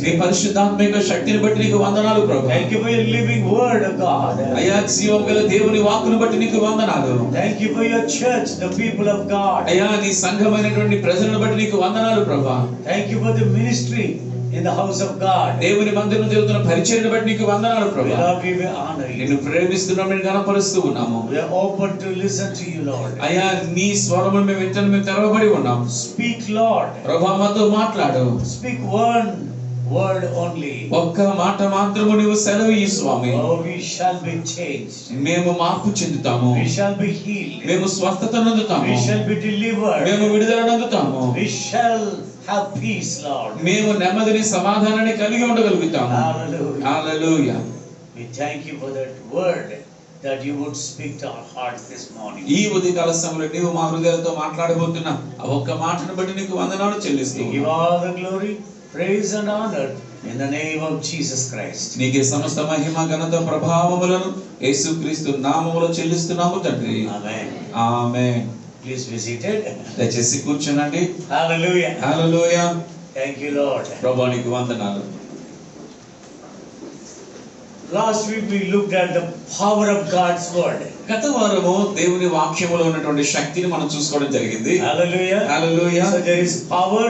నీ పరిశుద్ధాత్మ యొక్క శక్తిని బట్టి నీకు వందనాలు ప్రభు. Thank you for your living word of God. అయ్యా జీవం గల దేవుని వాక్కును బట్టి నీకు వందనాలు. Thank you for your church, the people of God. అయ్యా నీ సంఘమైనటువంటి ప్రజలను బట్టి నీకు వందనాలు ప్రభు. Thank you for the ministry in the house of God. దేవుని మందిరంలో జరుగుతున్న పరిచర్యను బట్టి నీకు వందనాలు ప్రభు. Lord, we will honor you. నిన్ను ప్రేమిస్తున్నాము, నిన్ను గణపరుస్తూ ఉన్నాము. We are open to listen to you, Lord. అయ్యా నీ స్వరమును మేము వింటాను, మేము తెరవబడి ఉన్నాం. Speak, Lord. ప్రభు మాతో మాట్లాడు. Speak one word only. ఒక్క మాట మాత్రము నీవు సెలవు ఇయ్యి స్వామి. Oh, we shall be changed. మేము మార్పు చెందుతాము. We shall be healed. మేము స్వస్థత నందుతాము. We shall be delivered. మేము విడుదల నందుతాము. We shall have peace, Lord. మేము నెమ్మదిని సమాధానాన్ని కలిగి ఉండగలుగుతాము. Hallelujah. Hallelujah. We thank you for that word that you would speak to our hearts this morning. ఈ ఉదయకాల సమయంలో నీవు మా హృదయాలతో మాట్లాడబోతున్నా ఆ ఒక్క మాటను బట్టి నీకు వందనాలు చెల్లిస్తూ We give all the glory, praise and honor in the name of Jesus Christ. నీకే సమస్త మహిమ ఘనత ప్రభావములను యేసుక్రీస్తు నామములో చెల్లిస్తున్నాము తండ్రి. Amen. Amen. Please be seated. దయచేసి కూర్చోనండి. Hallelujah. Hallelujah. Thank you, Lord. ప్రభువా నీకు వందనాలు. Last week we looked at the power of God's word. గత వారము దేవుని వాక్యములో ఉన్నటువంటి శక్తిని మనం చూసుకోవడం జరిగింది. Hallelujah. Hallelujah. So there is power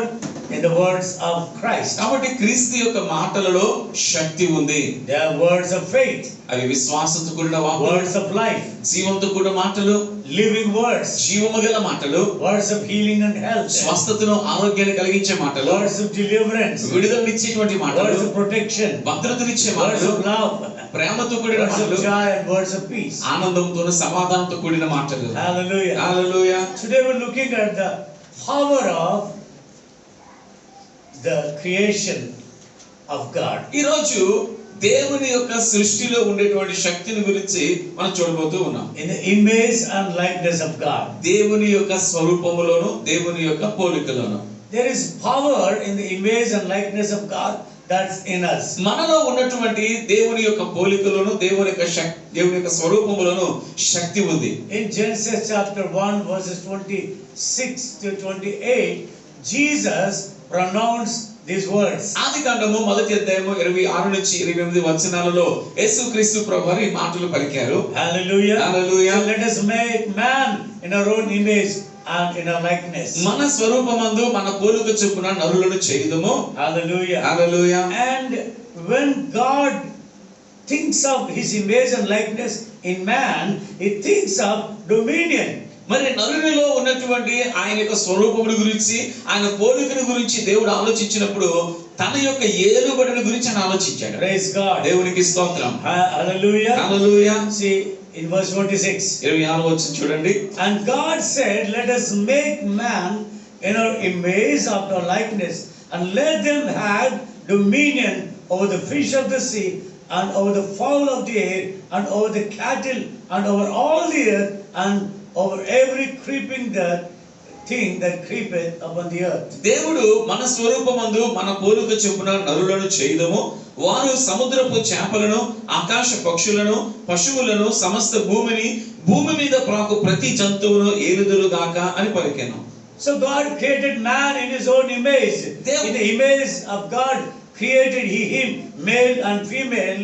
in the words of Christ. కాబట్టి క్రీస్తు యొక్క మాటలలో శక్తి ఉంది. They are words of faith. అవి విశ్వాసంతో కూడిన వాక్కులు, Words of life. జీవంతో కూడిన మాటలు, Living words. జీవము గల మాటలు, Words of healing and health. స్వస్థతను ఆరోగ్యాన్ని కలిగించే మాటలు, Words of deliverance. విడుదలనిచ్చేటువంటి మాటలు, Words of protection. భద్రతనిచ్చే Words మాటలు, of love. ప్రేమతో కూడిన Words of మాటలు, joy and words of peace. ఆనందంతో సమాధానంతో కూడిన మాటలు. Hallelujah. Hallelujah. Today we're looking at the power of the creation of God. ఈ రోజు దేవుని యొక్క సృష్టిలో ఉండేటువంటి శక్తిని గురించి మనం చూడబోతూ ఉన్నాం. In the image and likeness of God. దేవుని యొక్క స్వరూపములోను దేవుని యొక్క పోలికలోను. There is power in the image and likeness of God that's in us. మనలో ఉన్నటువంటి దేవుని యొక్క పోలికలోను దేవుని యొక్క స్వరూపములోను శక్తి ఉంది. In Genesis chapter 1 verses 26 to 28, Jesus pronounced these words. ఆదికాండము మొదటి అధ్యాయము 26 నుంచి 28 వచనాలలో యేసుక్రీస్తు ప్రభువారు ఈ మాటలు పలికారు. Hallelujah. Hallelujah. So let us make man in our own image and in our likeness. మన స్వరూపమందు మన పోలిక చొప్పున నరులను చేయుదుము. Hallelujah. Hallelujah. And when God thinks of his image and likeness in man, he thinks of dominion. మరి నరునిలో ఉన్నటువంటి ఆయన యొక్క స్వరూపముని గురించి, ఆయన పోలికను గురించి దేవుడు ఆలోచించినప్పుడు తన యొక్క ఏలుబడిని గురించి ఆయన ఆలోచించాడు. Praise God. దేవునికి స్తోత్రం. Hallelujah. Hallelujah. See in verse 26. 26 వచనం చూడండి. And God said, let us make man in our image after our likeness, and let them have dominion over the fish of the sea, and over the fowl of the air, and over the cattle, and over all the earth, and over every creeping thing that creepeth upon the earth. దేవుడు మన స్వరూపమందు మన పోలిక చొప్పున నరులను చేయుదము, వారు సముద్రపు చేపలను, ఆకాశ పక్షులను, పశువులను, సమస్త భూమి మీద ప్రాకు ప్రతి జంతువును ఏలుదురు గాక అని పలికెను. So God created man in his own image. In the image of God created he him, male and female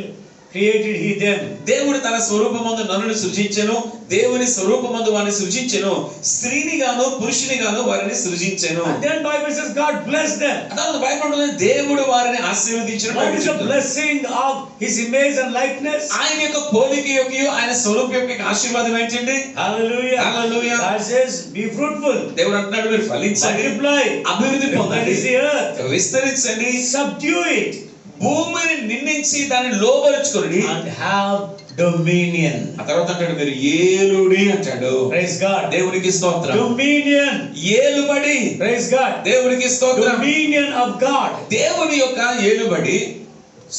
created he them. దేవుడు తన స్వరూపమందు నరుని సృజించెను, దేవుని స్వరూపమందు వారిని సృజించెను, స్త్రీని గాను పురుషుని గాను వారిని సృజించెను. And then Bible says God blessed them. అதாவது బైబిల్లో దేవుడు వారిని ఆశీర్వదించెను. What is the blessing of his image and likeness? ఆయన యొక్క పోలిక యొక్క ఆయన స్వరూపం యొక్క ఆశీర్వాదం ఏంటండి? Hallelujah. Hallelujah. God says be fruitful. దేవుడు అంటున్నాడు మీరు ఫలించండి, Multiply. అభివృద్ధి పొందండి, The earth. విస్తరించండి, Subdue it. భూమిని నిందించి దాన్ని లోబరుచుకోండి, and have dominion. ఆ తర్వాత అంటాడు మీరు ఏలుడి అంటాడు. Praise God. దేవునికి స్తోత్రం. Dominion. ఏలుబడి. Praise God. దేవునికి స్తోత్రం. Dominion of God. దేవుని యొక్క ఏలుబడి.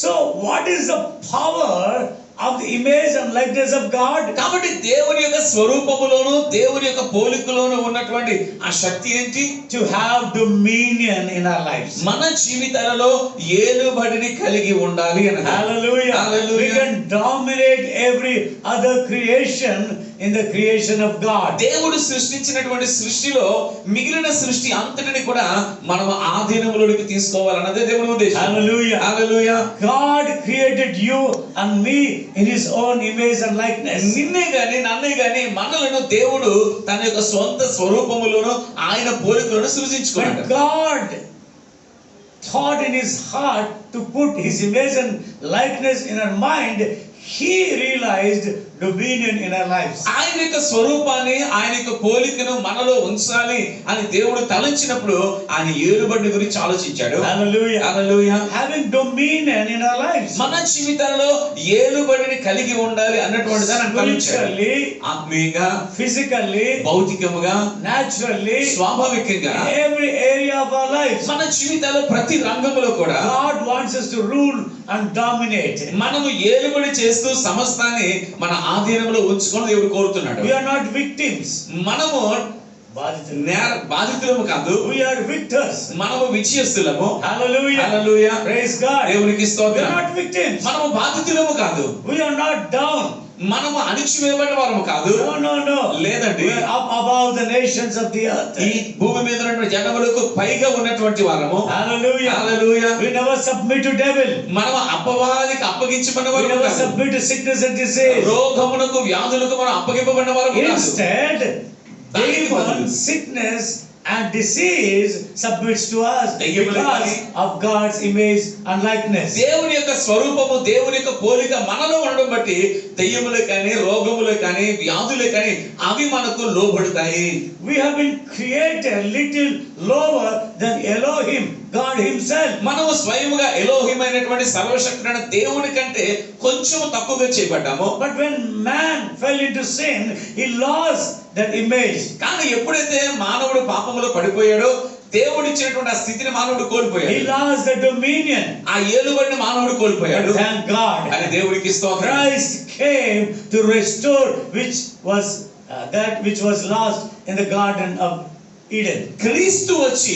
So what is the power of the image and likeness of God? కాబట్టి దేవుని యొక్క స్వరూపములోను దేవుని యొక్క పోలికలోను ఉన్నటువంటి ఆ శక్తి ఏంటి? To have dominion in our lives. మన జీవితాలలో ఏలుబడిని కలిగి ఉండాలి అని. Hallelujah. Hallelujah. We can dominate every other creation in the creation of God. దేవుడు సృష్టించినటువంటి సృష్టిలో మిగిలిన సృష్టి అంతటిని కూడా మనం ఆధీనంలోకి తీసుకోవాలన్నదే దేవుని ఉద్దేశం. Hallelujah. Hallelujah. God created you and me in his own image and likeness. నిన్నే గాని నన్నే గాని మనలను దేవుడు తన యొక్క సొంత స్వరూపములోను ఆయన పోలికలను సృజించుకున్నాడు. When God thought in his heart to put his image and likeness in our mind, he realized dominion in our lives. ఆయన యొక్క స్వరూపాన్ని ఆయన యొక్క పోలికను మనలో ఉంచాలి అని దేవుడు తలంచినప్పుడు ఆయన ఏలుబడిని గురించి ఆలోచించాడు. Hallelujah. Hallelujah. Having dominion in our lives. మన జీవితంలో ఏలుబడిని కలిగి ఉండాలి అన్నటువంటిది ఆయన తలంచాడు. Spiritually, ఆత్మీయంగా, physically, భౌతికముగా, naturally, స్వాభావికంగా in every area of our lives. మన జీవితాల్లో ప్రతి రంగంలో కూడా God wants us to rule and dominate. మనము ఏలుబడి చేస్తూ సమస్తాన్ని మన ఆధీనంలో ఉంచుకొని దేవుడు కోరుతున్నాడు. We are not victims. మనము బాధితులము కాదు. We are victors. మనము విజయస్తులము. Hallelujah. హల్లెలూయా. Praise God. దేవునికి We స్తోత్రం. are not victims. మనము బాధితులము కాదు. We are not down. మనము అణిచివేయబడిన వారము కాదు. No. లేదండి. We are up above the nations of the earth. ఈ భూమి మీద ఉన్నటువంటి జనములకు పైగా ఉన్నటువంటి వారము. Hallelujah. Hallelujah. We never submit to devil. మనము అపవాదికి అప్పగించబడిన We వారము never కాదు. submit to sickness and disease. రోగమునకు వ్యాధులకు మనం అప్పగింపబడిన వారము కాదు. Instead, demon, sickness and disease submits to us because of God's image and likeness. దేవుని యొక్క స్వరూపము, దేవుని యొక్క పోలిక మనలో ఉండడం బట్టి దెయ్యములు కానీ, రోగములు కానీ, వ్యాధులు కానీ అవి మనకు లోబడతాయి. We have been created little lower than Elohim, God himself. మనము స్వయముగా ఎలోహిం అయినటువంటి సర్వశక్తుడైన దేవుని కంటే కొంచెం తక్కువగా చేయబడ్డాము. But when man fell into sin, he lost that image. కానీ ఎప్పుడైతే మానవుడు పాపములో పడిపోయాడో దేవుడు ఇచ్చినటువంటి ఆ స్థితిని మానవుడు He కోల్పోయాడు. lost the dominion. ఆ ఏలుబడిని మానవుడు కోల్పోయాడు. But thank God, అని దేవుడికి స్తోత్రం. Christ came to restore that which was lost in the Garden of Eden. క్రీస్తు వచ్చి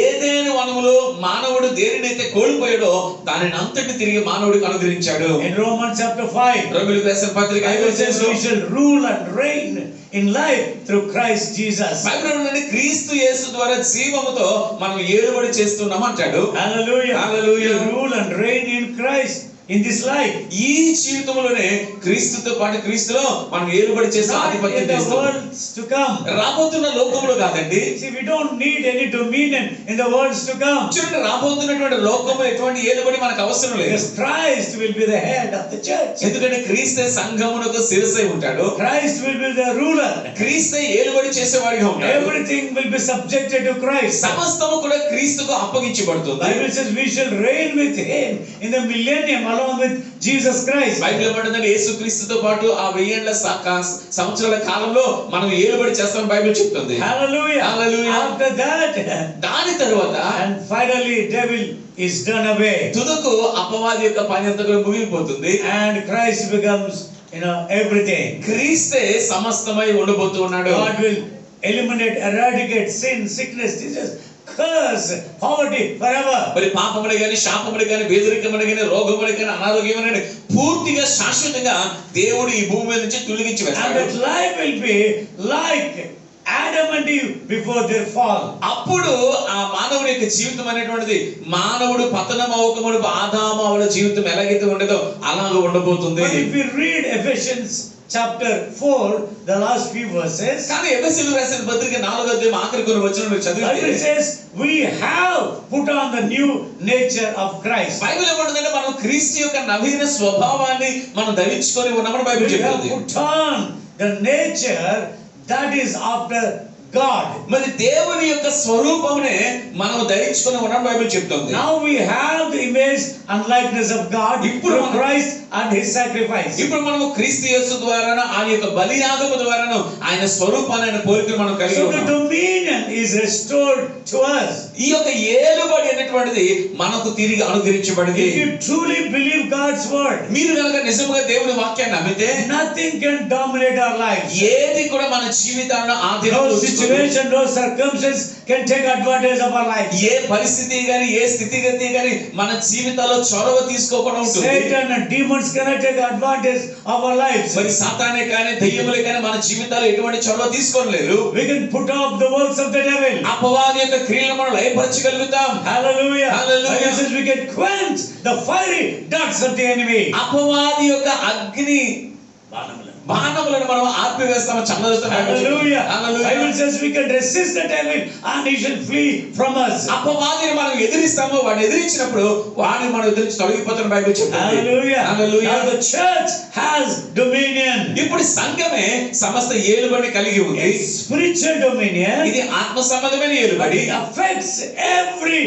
ఏదైనా వనములో మానవుడు దేనినైతే కోల్పోయాడో దానిని అంతటి తిరిగి మానవుడికి అనుగ్రహించాడు. In Romans chapter 5, రోమీయులకు రాసిన పత్రిక Bible says we shall rule and reign in life through Christ Jesus. Bible నుండి క్రీస్తు యేసు ద్వారా జీవముతో మనం ఏలుబడి చేస్తున్నాం అంటాడు. Hallelujah. Hallelujah. We rule and reign in Christ in this life. ఈ జీవితంలోనే క్రీస్తుతో పాటు క్రీస్తులో మనం ఏలుబడి చేస్తూ Not ఆధిపత్యం in the చేస్తాం. worlds to come. రాబోతున్న లోకంలో కాదండి. See, we don't need any dominion in the worlds to come. చూడండి, రాబోతున్నటువంటి లోకంలో ఎటువంటి ఏలుబడి మనకు అవసరం లేదు. Because Christ will be the head of the church. ఎందుకంటే క్రీస్తే సంఘమునకు శిరస్సై ఉంటాడు. Christ will be the ruler. క్రీస్తే ఏలుబడి చేసేవాడిగా ఉంటాడు. Everything will be subjected to Christ. సమస్తము కూడా క్రీస్తుకు అప్పగించబడుతుంది. Bible says we shall reign with him in the millennium along with Jesus Christ. Bible పడుతుంది యేసుక్రీస్తుతో పాటు ఆ 1000 సంవత్సరాల కాలంలో మనం ఏలుబడి చేస్తామని బైబిల్ చెప్తుంది. Hallelujah. Hallelujah. After that, దాని తరువాత and finally devil is done away. తుదకు అపవాది యొక్క పని అంతా కూడా ముగిపోతుంది. And Christ becomes, everything. క్రీస్తే సమస్తమై ఉండబోతూ ఉన్నాడు. God will eliminate, eradicate sin, sickness, disease, curse, poverty forever. మరి పాపములు గాని, శాపములు గాని, బేదరికములు గాని, రోగములు గాని, అనారోగ్యములు గాని పూర్తిగా శాశ్వతంగా దేవుడు ఈ భూమి మీద నుంచి తొలగించి And వేస్తాడు. that life will be like Adam and Eve before their fall. అప్పుడు ఆ మానవుడి యొక్క జీవితం అనేటువంటిది మానవుడు పతనం అవ్వకముడు ఆదాము అవల జీవితం ఎలాగైతే ఉండేదో అలాగే ఉండబోతుంది. But if we read Ephesians chapter 4, the last few verses, కానీ ఎఫెసీయులకు రాసిన పత్రిక 4వ అధ్యాయం ఆఖరి కొన్ని వచనాలు చదివితే Bible says we have put on the new nature of Christ. Bible ఏమంటుందంటే మనం క్రీస్తు యొక్క నవీన స్వభావాన్ని మనం ధరించుకొని ఉన్నామని బైబిల్ We have చెప్తుంది. put on the nature that is after God. మరి దేవుని యొక్క స్వరూపమునే మనం ధరించుకొని ఉన్నాం బైబిల్ చెప్తుంది. Now we have the image and likeness of God through Christ and his sacrifice. ఇప్పుడు మనము క్రీస్తు యేసు ద్వారాను ఆయన యొక్క బలియాగము ద్వారాను ఆయన స్వరూపాన్ని ఆయన పోలికను మనం కలిగి So the ఉన్నాం. dominion is restored to us. ఈ యొక్క ఏలుబడి అనేటువంటిది మనకు తిరిగి అనుగ్రహించబడింది. If you truly believe God's word, మీరు కనుక నిజంగా దేవుని వాక్యాన్ని నమ్మితే nothing can dominate our lives. ఏది కూడా మన జీవితాలను No ఆధీనంలో situation, no circumstance can take advantage of our lives. ఏ పరిస్థితి గాని, ఏ స్థితిగతి గాని మన జీవితాల్లో చొరవ తీసుకోకుండా ఉంటుంది. Satan and demon demons cannot take advantage of our lives. మరి సాతానే కానీ దయ్యములే కానీ మన జీవితాల్లో ఎటువంటి చొరవ తీసుకోలేరు. We can put off the works of the devil. అపవాది యొక్క క్రియలను మనం లయపరచగలుగుతాం. Hallelujah. Hallelujah. Bible says we can quench the fiery darts of the enemy. అపవాది యొక్క అగ్ని బాణములను మనం ఆర్పివేస్తాము, చల్లదొస్తాము. Hallelujah. Hallelujah. Bible says we can resist the devil and he shall flee from us. అపవాదిని మనం ఎదిరిస్తాము, వాడిని ఎదిరించినప్పుడు వాడిని మనం ఎదిరించి తొలగిపోతాం బైబిల్ చెప్తుంది. Hallelujah. Hallelujah. Now the church has dominion. ఇప్పుడు సంఘమే సమస్త ఏలుబడిని కలిగి ఉంది. It's spiritual dominion. ఇది ఆత్మ సంబంధమైన But ఏలుబడి. it affects every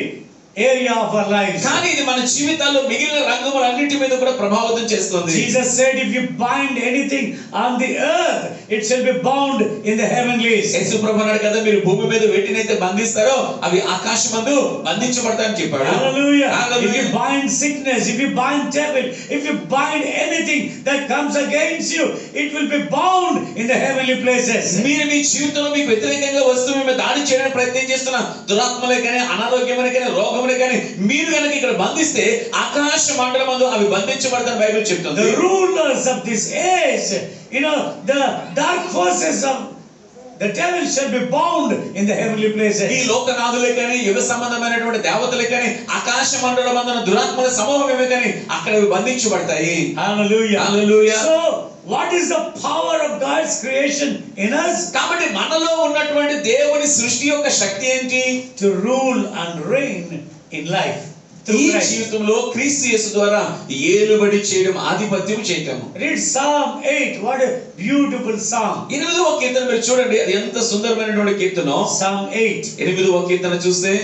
area of our lives. కానీ ఇది మన జీవితాల్లో మిగిలిన రంగములన్నిటి మీద కూడా ప్రభావితం చేస్తుంది. Jesus said, if you bind anything on the earth, it shall be bound in the heavenlies. యేసు ప్రభువు అన్నాడు కదా, మీరు భూమి మీద వేటినైతే బంధిస్తారో అవి ఆకాశమందు బంధించబడతాయని చెప్పాడు. Hallelujah. Hallelujah. If you bind sickness, if you bind devil, if you bind anything that comes against you, it will be bound in the heavenly places. మీరు మీ జీవితంలో మీకు వ్యతిరేకంగా వస్తూ మేము దాడి చేయడానికి ప్రయత్నం చేస్తున్న దురాత్మలే కానీ అనారోగ్యమనే కానీ రోగములే కానీ మీరు కనుక ఇక్కడ బంధిస్తే ఆకాశ మండలమందు అవి బంధించబడతాయని బైబిల్ చెప్తుంది. The rulers of this age, the dark forces of the devil shall be bound in the heavenly places. ఈ లోకనాథులే కానీ యుగ సంబంధమైనటువంటి దేవతలే కానీ ఆకాశ మండలమందున దురాత్మల సమూహమే కానీ అక్కడ అవి బంధించబడతాయి. Hallelujah. Hallelujah. So what is the power of God's creation in us? కాబట్టి మనలో ఉన్నటువంటి దేవుని సృష్టి యొక్క శక్తి ఏంటి? To rule and reign in life. ఈ జీవితంలో క్రీస్తు యేసు ద్వారా ఏలుబడి చేయడం, ఆధిపత్యం చేయటం. Read Psalm 8. What a beautiful psalm. 8వ కీర్తన మీరు చూడండి, అది ఎంత సుందరమైనటువంటి కీర్తన. Psalm 8. 8వ కీర్తన చూస్తే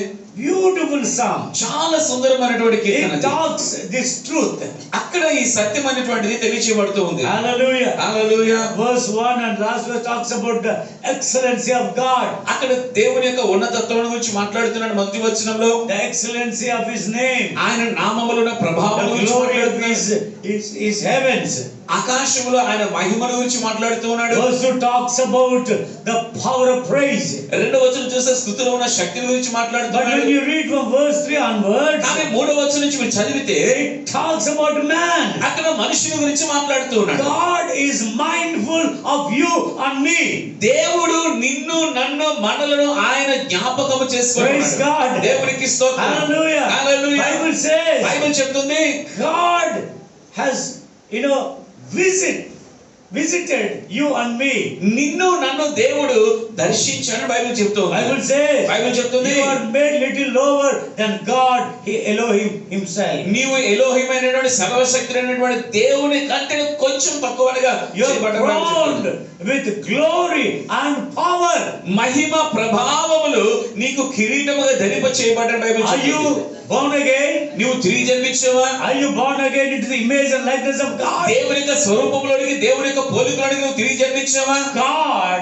Beautiful psalm. చాలా సుందరమైనటువంటి కీర్తన. It talks this truth. అక్కడ ఈ సత్యం అనేటువంటిది తెలియచేయబడుతూ ఉంది. Hallelujah. Hallelujah. Verse 1 and last verse talks about the excellency of God. అక్కడ దేవుని యొక్క ఉన్నతత్వం గురించి మాట్లాడుతున్నాడు మొదటి వచనంలో. The excellency of his name. ఆయన నామములో ఉన్న ప్రభావం The గురించి glory of మాట్లాడుతున్నాడు. his heavens. ఆకాశములో ఆయన మహిమను గురించి మాట్లాడుతూ ఉన్నాడు. Verse 2 talks about the power of praise. రెండవ వచనం చూస్తే స్తుతిలో ఉన్న శక్తిని గురించి But మాట్లాడుతున్నాడు. when you read from verse 3 onwards, కానీ మూడవ వచనం నుంచి మీరు చదివితే it talks about man. అక్కడ మనుషుని గురించి మాట్లాడుతూ ఉన్నాడు. God is mindful of you and me. దేవుడు నిన్ను నన్ను మనలను ఆయన జ్ఞాపకం Praise చేసుకుంటున్నాడు. God. దేవునికి స్తోత్రం. Hallelujah. Hallelujah. Bible says Bible చెప్తుంది God has visited you and me. నిన్ను నన్ను దేవుడు దర్శించాడు బైబిల్ చెప్తుంది. Bible says బైబిల్ చెప్తుంది you are made little lower than God, Elohim himself. నీవు ఎలోహిమైనటువంటి సర్వశక్తుడైనటువంటి దేవుని కంటే కొంచెం తక్కువగా You are crowned with glory and power. మహిమ ప్రభావములు నీకు కిరీటముగా ధరింప చేయబడ్డాడు బైబిల్ Are you చెప్తుంది. born again? నీవు తిరిగి జన్మించావా? Are you born again into the image and likeness of God? దేవుని యొక్క స్వరూపంలోనికి, దేవుని యొక్క పోలికలోనికి నువ్వు తిరిగి జన్మించావా? God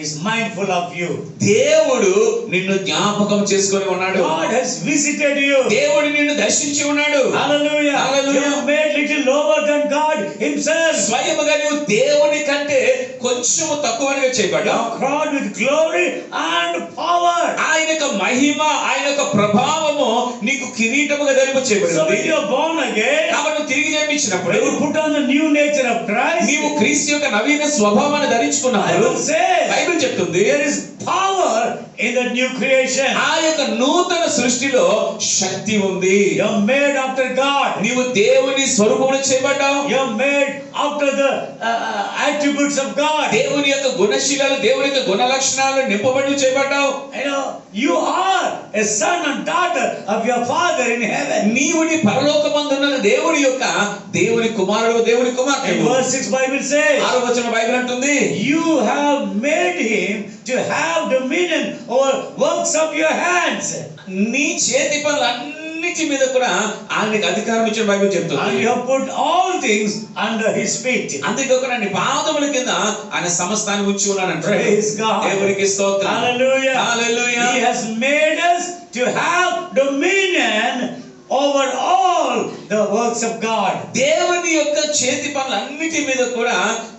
is mindful of you. దేవుడు నిన్ను జ్ఞాపకం చేసుకొని ఉన్నాడు. God has visited you. దేవుడు నిన్ను దర్శించి ఉన్నాడు. Hallelujah. Hallelujah. You are made little lower than God himself. స్వయముగా నీవు దేవుని కంటే కొంచెం తక్కువగా You చేయబడ్డావు. are crowned with glory and power. ఆయన యొక్క మహిమ, ఆయన యొక్క ప్రభావము నీకు కిరీటముగా ధరింప So చేయబడింది. when you are born again, కాబట్టి నువ్వు తిరిగి జన్మించినప్పుడు when you put on the new nature of Christ, నీవు క్రీస్తు యొక్క నవీన స్వభావాన్ని ధరించుకున్నావు. Bible says బైబిల్ చెప్తుంది there is power in the new creation. ఆ యొక్క నూతన సృష్టిలో శక్తి ఉంది. You are made after God. నీవు దేవుని స్వరూపంలో చేయబడ్డావు. You are made after the attributes of God. దేవుని యొక్క గుణశీలాలు, దేవుని యొక్క గుణ లక్షణాలు నింపబడి చేయబడ్డావు. You are a son and daughter of your Father in heaven. నీవు నీ పరలోకమందున్న దేవుని యొక్క దేవుని కుమారుడు, దేవుని కుమార్తె. In verse 6 Bible says, 6వ వచనం బైబిల్ అంటుంది, you have made him to have dominion over works of your hands. నీ చేతి పనులన్నిటి మీద కూడా ఆయనకి అధికారం ఇచ్చిన బైబిల్ చెప్తుంది. And you have put all things under his feet. అంతేకాకుండా నీ పాదముల కింద ఆయన సమస్తాన్ని ఉంచి ఉన్నాడంట. Praise God. దేవునికి స్తోత్రం. Hallelujah. Hallelujah. He has made us to have dominion over all the works of God. దేవుని యొక్క చేతి పనులన్నిటి మీద కూడా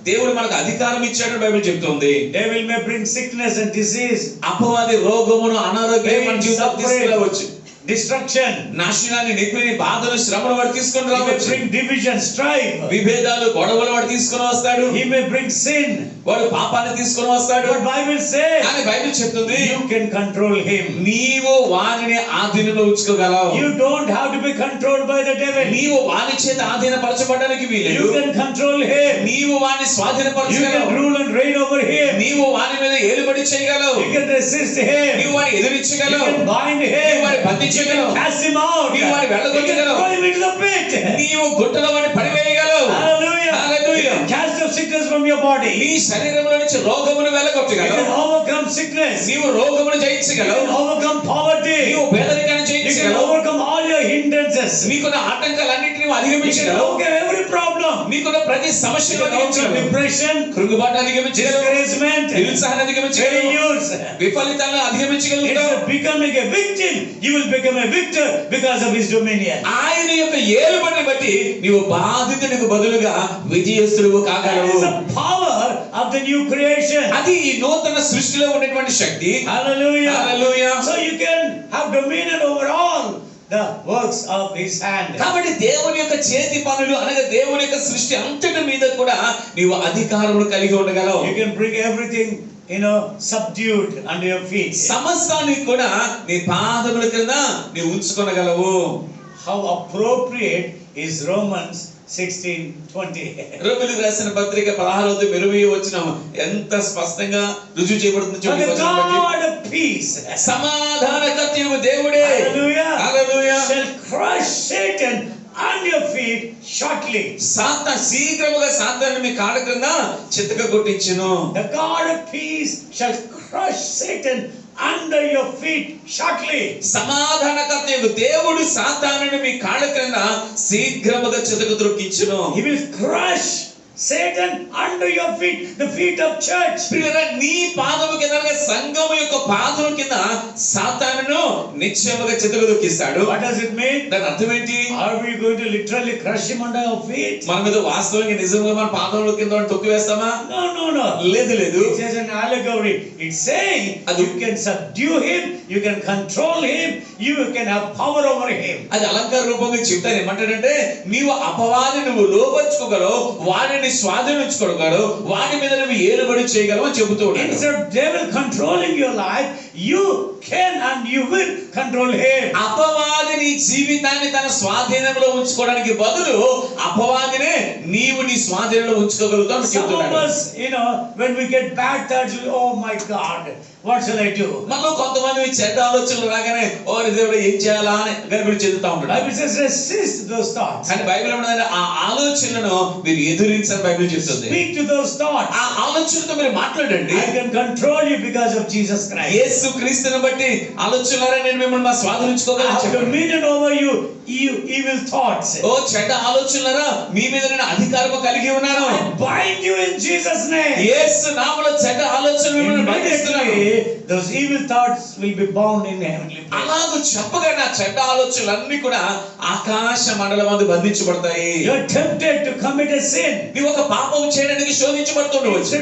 దేవుడు మనకు అధికారం ఇచ్చాడు బైబిల్ చెప్తుంది. Devil may bring sickness and disease. అపవాది రోగమును, అనారోగ్యం మన జీవితంలో తీసుకురావచ్చు. destruction. నాశనాన్ని, నొప్పిని, బాధను, శ్రమను వాడు తీసుకొని He may రావచ్చు. bring division, strife. విభేదాలు, గొడవలు వాడు తీసుకొని వస్తాడు. He may bring sin. వాడు పాపాన్ని తీసుకొని వస్తాడు. But Bible says కానీ బైబిల్ చెప్తుంది you can control him. నీవు వానిని ఆధీనంలో ఉంచుకోగలవు. You don't have to be controlled by the devil. నీవు వాని చేత ఆధీనపరచబడడానికి వీలేదు. You can control him. నీవు వాని You స్వాధీనపరచగలవు. can rule and reign over him. నీవు వాని మీద ఏలుబడి చేయగలవు. You can resist him. నీవు వాని You ఎదిరించగలవు. can bind నీవు him. వాని You బంధించగలవు. can cast him out. నీవు వాని You can వెళ్ళగొట్టగలవు. throw him into the pit. నీవు గుట్టలో వాని పడివేయగలవు. Hallelujah. Hallelujah. You can cast the sickness from your body. నీ శరీరంలో నుంచి రోగమును You వెళ్ళగొట్టగలవు. can overcome sickness. నీవు రోగమును You జయించగలవు. can overcome poverty. నీవు పేదరికాన్ని You can జయించగలవు. overcome all your hindrances. నీకున్న ఆటంకాలన్నింటినీ You can అధిగమించగలవు. overcome every problem. నీకున్న ప్రతి You సమస్యను can overcome అధిగమించగలవు. depression, కృంగుబాటు అధిగమించగలవు. discouragement, నిరుత్సాహాన్ని అధిగమించగలవు. failures. విఫలితాలను అధిగమించగలుగుతావు. Instead of becoming a victim, you will become a victor because of his dominion. ఆయన యొక్క ఏలుబడిని బట్టి నీవు బాధితునికి బదులుగా విజయస్తుడు That కాగలవు. is the power of the new creation. అది ఈ నూతన సృష్టిలో ఉన్నటువంటి శక్తి. Hallelujah. Hallelujah. So you can have dominion over all the works of his hand. కాబట్టి దేవుని యొక్క చేతి పనులు అనగా దేవుని యొక్క సృష్టి అంతటి మీద కూడా నీవు అధికారమును కలిగి ఉండగలవు. You can bring everything, subdued under your feet. సమస్తాన్ని కూడా నీ పాదముల క్రింద నీవు ఉంచుకొనగలవు. How appropriate is Romans 16:20. రోమీయులకు రాసిన పత్రిక 16:20 ఎంత స్పష్టంగా రుజువు చేయబడుతుందో For the చూడండి. God of peace, సమాధానకర్తయు దేవుడే hallelujah, hallelujah. shall crush Satan under your feet shortly. శీఘ్రముగా సాతాను మీ కాళ్ళ క్రింద చితక కొట్టించును. The God of peace shall crush Satan under your feet shortly. సమాధానకర్తయు దేవుడు సాతానుని మీ కాళ్ళ క్రింద శీఘ్రముగా చితక త్రొక్కించును. He will crush Satan under your feet, the feet of church. ప్రియులారా, నీ పాదము కింద సంఘము యొక్క పాదము కింద సాతానును నిశ్చయముగా చితక తొక్కిస్తాడు. What does it mean? దాని అర్థం ఏంటి? Are we going to literally crush him under our feet? మన మీద వాస్తవంగా నిజంగా మన పాదముల కింద తొక్కి వేస్తామా? No. లేదు లేదు. It's just an allegory. It's saying you can subdue him, you can control him, you can have power over him. అది అలంకార రూపంగా చెప్తాను. ఏమంటాడంటే నీవు అపవాదిని నువ్వు లోపరుచుకోగలవు, వాడిని స్వాధీనించుకోగలవు, వాడి మీద నువ్వు ఏలుబడి చేయగలవు అని చెబుతూ ఉంటాడు. Instead of devil controlling your life, you can and you will control him. అపవాది నీ జీవితాన్ని తన స్వాధీనంలో ఉంచుకోవడానికి బదులు అపవాదినే నీవు నీ స్వాధీనంలో ఉంచుకోగలుగుతావు అని Some of చెప్తున్నాడు. us, when we get bad thoughts, oh my God, what shall I do? మనలో కొంతమంది చెడ్డ ఆలోచనలు రాగానే ఓ దేవుడు ఏం చేయాలా అని గర్భిడి చెందుతా ఉంటాడు. Bible says resist those thoughts. కానీ బైబిల్ ఏమంటుందంటే ఆ ఆలోచనలను మీరు ఎదురించని బైబిల్ చెప్తుంది. Speak to those thoughts. ఆ ఆలోచనతో మీరు మాట్లాడండి. I can control you because of Jesus Christ. యేసు క్రీస్తుని బట్టి ఆలోచనలారా నేను మిమ్మల్ని మా I స్వాధీనించుకోగలను have చెప్పండి. dominion over you, evil thoughts. ఓ చెడ్డ ఆలోచనలారా మీ మీద నేను అధికారము కలిగి ఉన్నాను. I bind you in Jesus' name. యేసు నామములో చెడ్డ ఆలోచనలు మిమ్మల్ని బంధిస్తున్నాను. Immediately, those evil thoughts will be bound in heavenly place. అలాగూ చెప్పగా నా చెడ్డ ఆలోచనలన్నీ కూడా ఆకాశ మండలమందు బంధించబడతాయి. You are tempted to commit a sin. నీవు ఒక పాపం చేయడానికి శోధించబడుతుండవచ్చు.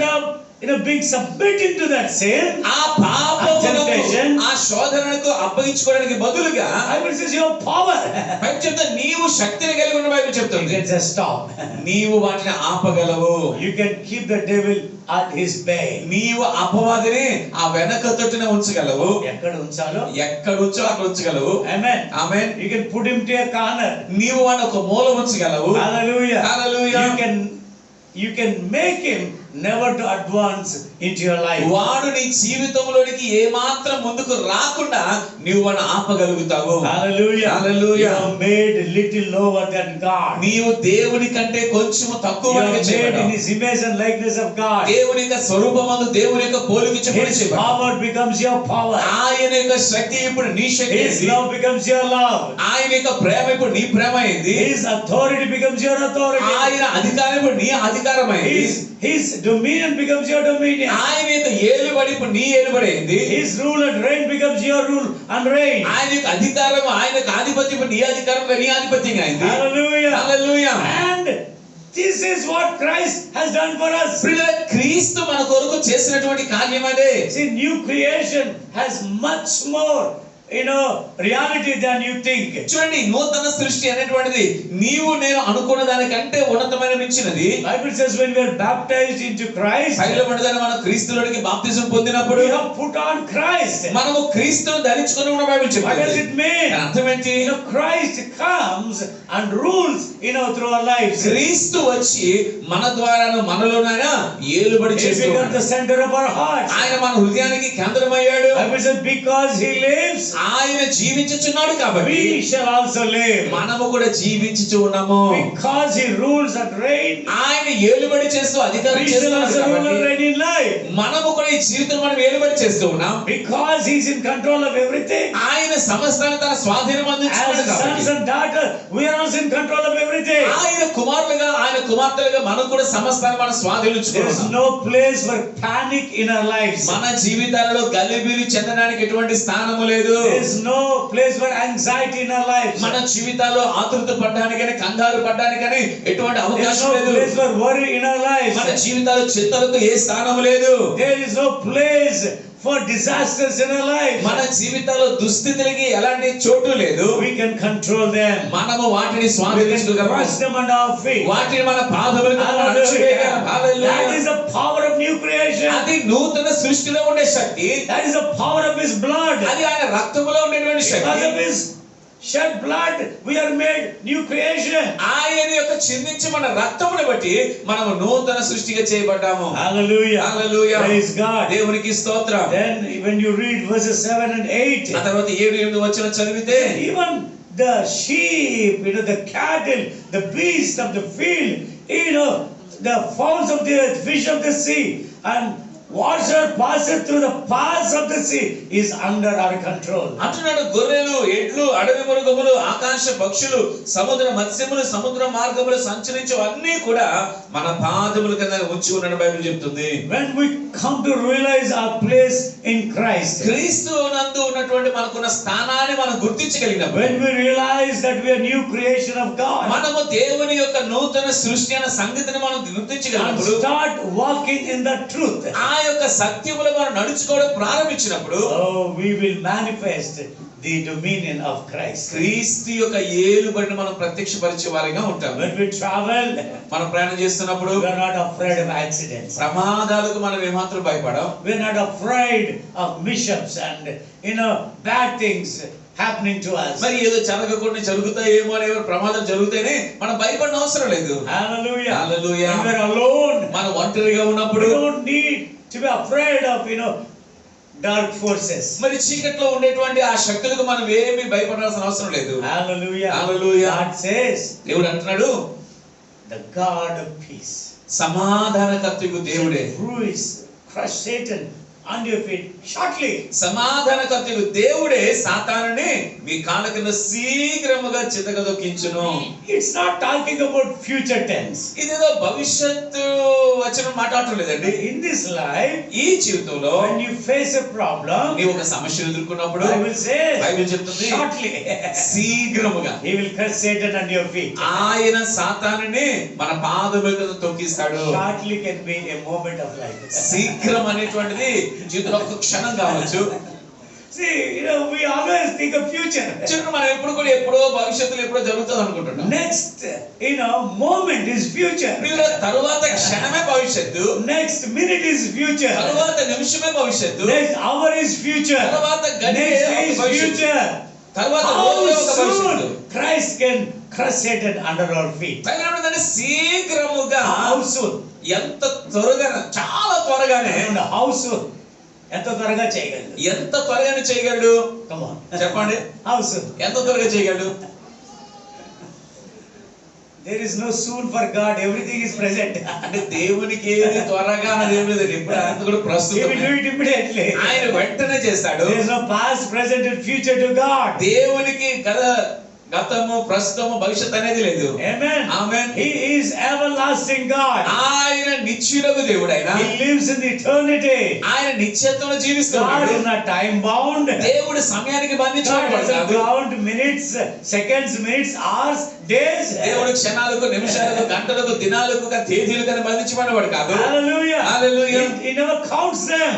Instead of being submitted to that sin, ఆ పాపమునకు temptation, ఆ శోధనకు అప్పగించుకోవడానికి బదులుగా Bible says you have power. Bible చెప్తా నీవు శక్తిని కలిగి ఉన్న బైబిల్ You చెప్తుంది. can just stop. నీవు వాటిని ఆపగలవు. You can keep the devil at his bay. నీవు అపవాదిని ఆ వెనక తొట్టున ఉంచగలవు. ఎక్కడ ఉంచాలో ఎక్కడ ఉంచో అక్కడ ఉంచగలవు. Amen. Amen. You can put him to a corner. నీవు వాడిని ఒక మూల ఉంచగలవు. Hallelujah. Hallelujah. You can make him never to advance into your life. వాడు నీ జీవితంలోనికి ఏ మాత్రం ముందుకు రాకుండా నీవు వాడిని ఆపగలుగుతావు. Hallelujah. Hallelujah. You are made little lower than God. నీవు దేవుని కంటే కొంచెం You తక్కువగా are made in చేయబడ్డావు. his image and likeness of God. దేవుని యొక్క స్వరూపమందు దేవుని యొక్క పోలిక చొప్పున His చేయబడ్డావు. power becomes your power. ఆయన యొక్క శక్తి ఇప్పుడు నీ శక్తి His అయింది. love becomes your love. ఆయన యొక్క ప్రేమ ఇప్పుడు నీ ప్రేమ అయింది. His authority becomes your authority. ఆయన అధికారం ఇప్పుడు నీ అధికారం అయింది. His dominion becomes your dominion. ఆయన యొక్క ఏలుబడి ఇప్పుడు నీ ఏలుబడి అయింది. His rule and reign becomes your rule and reign. ఆయన యొక్క అధికారం ఆయన యొక్క ఆధిపత్యం ఇప్పుడు నీ అధికారంగా నీ ఆధిపత్యంగా అయింది. Hallelujah. Hallelujah. And this is what Christ has done for us. ప్రియులారా, క్రీస్తు మన కొరకు చేసినటువంటి కార్యం అదే. See, new creation has much more reality than you think. చూడండి, నూతన సృష్టి అనేటువంటిది నీవు నేను అనుకున్న దానికంటే ఉన్నతమైన మించినది. Bible says when we are baptized into Christ, బైబిల్లోని మనం క్రీస్తులోనికి బాప్తిజం పొందినప్పుడు we have put on Christ. మనము క్రీస్తును ధరించుకొని ఉన్న బైబిల్ What does చెప్తుంది. it mean? అర్థం ఏంటి? Christ comes and rules through our lives. క్రీస్తు వచ్చి మన ద్వారాను మనలోనైనా ఏలుబడి He చేస్తూ becomes ఉన్నాడు. the center of our hearts. ఆయన మన హృదయానికి కేంద్రమయ్యాడు. Bible says because he lives, ఆయన జీవించుచున్నాడు కాబట్టి we shall also live. మనము కూడా జీవించుచు ఉన్నాము. Because he rules and reigns, ఆయన ఏలుబడి చేస్తూ అధికారం we shall చేస్తున్నాడు also rule and కాబట్టి reign in life. మనము కూడా ఈ జీవితం మనం ఏలుబడి చేస్తూ ఉన్నాం. Because he is in control of everything. ఆయన సమస్తాన్ని తన స్వాధీనం అందించుకున్నాడు As sons కాబట్టి and daughters, we are also in control of everything. ఆయన కుమారులుగా ఆయన కుమార్తెలుగా మనం కూడా సమస్తాన్ని మనం There is స్వాధీనించుకున్నాం. no place for panic in our lives. మన జీవితాలలో గలిబిలి చెందడానికి ఎటువంటి స్థానము లేదు. There is no place for anxiety in our lives. మన జీవితాల్లో ఆతృత పడ్డానికని కంగారు పడ్డానికని ఎటువంటి There is అవకాశం no లేదు. place for worry in our lives. మన జీవితాల్లో చింతలకు ఏ స్థానము లేదు. There is no place for disasters in our lives. మన జీవితాల్లో దుస్థితులకి ఎలాంటి చోటు లేదు. We can control them. మనము వాటిని We can స్వాధీనించుకోగలము. crush them under our feet. వాటిని మన పాదములకు మనం అణచివేయగలము. That hallelujah. is the power of new creation. అది నూతన సృష్టిలో ఉండే శక్తి. That is the power of his blood. అది ఆయన రక్తములో ఉండేటువంటి Because Shakti. of his shed blood, we are made new creation. ఆయన యొక్క చిందించి మన రక్తమును బట్టి మనము నూతన సృష్టిగా చేయబడ్డాము. Hallelujah. హల్లెలూయా. Praise God. దేవునికి స్తోత్రం. Then when you read verses 7 and 8, ఆ తర్వాత 7-8 వచనం చదివితే even the sheep, the cattle, the beasts of the field, the fowls of the earth, fish of the sea, and whatsoever passeth through the paths of the sea is under our control. అంటున్నాడు, గొర్రెలు, ఎడ్లు, అడవి మృగములు, ఆకాశ పక్షులు, సముద్ర మత్స్యములు, సముద్ర మార్గములు సంచరించు అన్నీ కూడా మన పాదముల కింద ఉంచి ఉన్నాడు బైబిల్ చెప్తుంది. When we come to realize our place in Christ, క్రీస్తు నందు ఉన్నటువంటి మనకున్న స్థానాన్ని మనం గుర్తించగలిగినప్పుడు, when we realize that we are new creation of God, మనము దేవుని యొక్క నూతన సృష్టి అనే సంగతిని మనం and గుర్తించగలిగినప్పుడు, start walking in the truth, ఆ యొక్క సత్యములో మనం నడుచుకోవడం ప్రారంభించినప్పుడు, we will manifest the dominion of Christ. క్రీస్తు యొక్క ఏలుబడిని మనం ప్రత్యక్షపరిచే వారిగా ఉంటాం. When we travel, మనం ప్రయాణం చేస్తున్నప్పుడు we are not afraid of accidents. ప్రమాదాలకు మనం ఏమాత్రం భయపడం. We are not afraid of mishaps and bad things happening to us. మరి ఏదో జరగకుండా జరుగుతాయేమో అనే ప్రమాదం జరిగితేనే మనం భయపడిన అవసరం లేదు. Hallelujah. Hallelujah. When we are alone, మనం ఒంటరిగా we ఉన్నప్పుడు don't need to be afraid of dark forces. మరి చీకట్లో ఉండేటువంటి ఆ శక్తులకు మనం ఏమీ భయపడాల్సిన అవసరం లేదు. Hallelujah. హల్లెలూయా. God says, దేవుడు అంటున్నాడు, the God of peace సమాధానకర్తయు దేవుడే, crush Satan under your feet shortly. సమాధానకర్తయు దేవుడే సాతానుని మీ కాళ్ళ కింద శీఘ్రముగా చితకదొక్కించును. It's not talking about future tense. ఇదేదో భవిష్యత్తు వచనం మాట్లాడటం లేదండి. In this life, ఈ జీవితంలో when you face a problem, నీవు ఒక సమస్యను ఎదుర్కొన్నప్పుడు Bible says, బైబిల్ చెప్తుంది, shortly శీఘ్రముగా he will crush Satan under your feet. ఆయన సాతానుని మన పాదముల కింద తొక్కిస్తాడు. Shortly can be a moment of life. శీఘ్రం అనేటువంటిది జీవితంలో ఒక క్షణం కావచ్చు. See, we always think of future. చిన్న మనం ఎప్పుడు కూడా ఎప్పుడో భవిష్యత్తులో ఎప్పుడో జరుగుతుంది అనుకుంటున్నాం. Next, moment is future. తరువాత క్షణమే భవిష్యత్తు, Next minute is future. తరువాత నిమిషమే భవిష్యత్తు, Next hour is future. తరువాత గడియ Next is భవిష్యత్తు, future. తరువాత How రోజే ఒక భవిష్యత్తు. soon Christ can crush Satan under our feet? శీఘ్రముగా, How soon? ఎంత త్వరగా, చాలా త్వరగానే. How soon? ఎంత త్వరగా చేయగలడు? ఎంత త్వరగానే చేయగలడు? Come on. చెప్పండి. How soon? ఎంత త్వరగా చేయగలడు? There is no soon for God. Everything is present. అంటే దేవునికి ఏది త్వరగా అనేది ఏం లేదు. ఇప్పుడు అంత కూడా He will ప్రస్తుతం do it immediately. ఆయన వెంటనే చేస్తాడు. There is no past, present, and future to God. దేవునికి గతము, ప్రస్తుతము, భవిష్యత్ అనేది లేదు. Amen. Amen. He is everlasting God. ఆయన నిత్యుడగు దేవుడు. ఆయన He lives in eternity. ఆయన నిత్యత్వంలో God జీవిస్తున్నాడు. is not time bound. దేవుడు సమయానికి God బంధించబడ్డాడు doesn't కాదు. count minutes, seconds, minutes, hours, days. దేవుడు క్షణాలకు, నిమిషాలకు, గంటలకు, దినాలకు, తేదీలకు బంధించబడ్డాడు కాదు. Hallelujah. Hallelujah. He never counts them.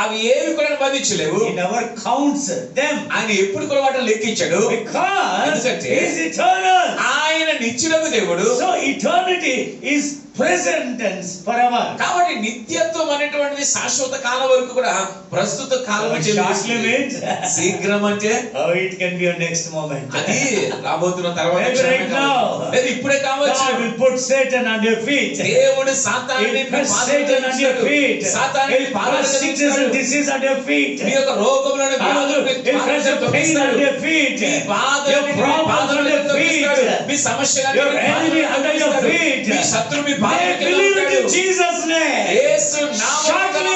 అవి ఏవి కూడా బంధించలేవు. He never counts them. ఆయన ఎప్పుడు కూడా వాటిని లెక్కించాడు. Because he is eternal. ఆయన నిత్యుడగు దేవుడు. So eternity is present tense forever. కాబట్టి నిత్యత్వం అనేటువంటిది శాశ్వత కాలం వరకు కూడా ప్రస్తుత కాలం Shortly means శీఘ్రం అంటే oh, it can be a next moment. అది రాబోతున్న తర్వాత Right now. లేదు ఇప్పుడే కావచ్చు. God will put Satan on your feet. దేవుడు సాతానుని He'll put Satan on your feet. సాతానుని He'll put sickness and disease on your feet. మీ యొక్క రోగములను వ్యాధులను He'll put your pain on your feet. మీ బాధలను Your problems on your feet. మీ సమస్యలను Your enemy under your feet. మీ శత్రువు మీ May believe it in Jesus' name. యేసు నామమున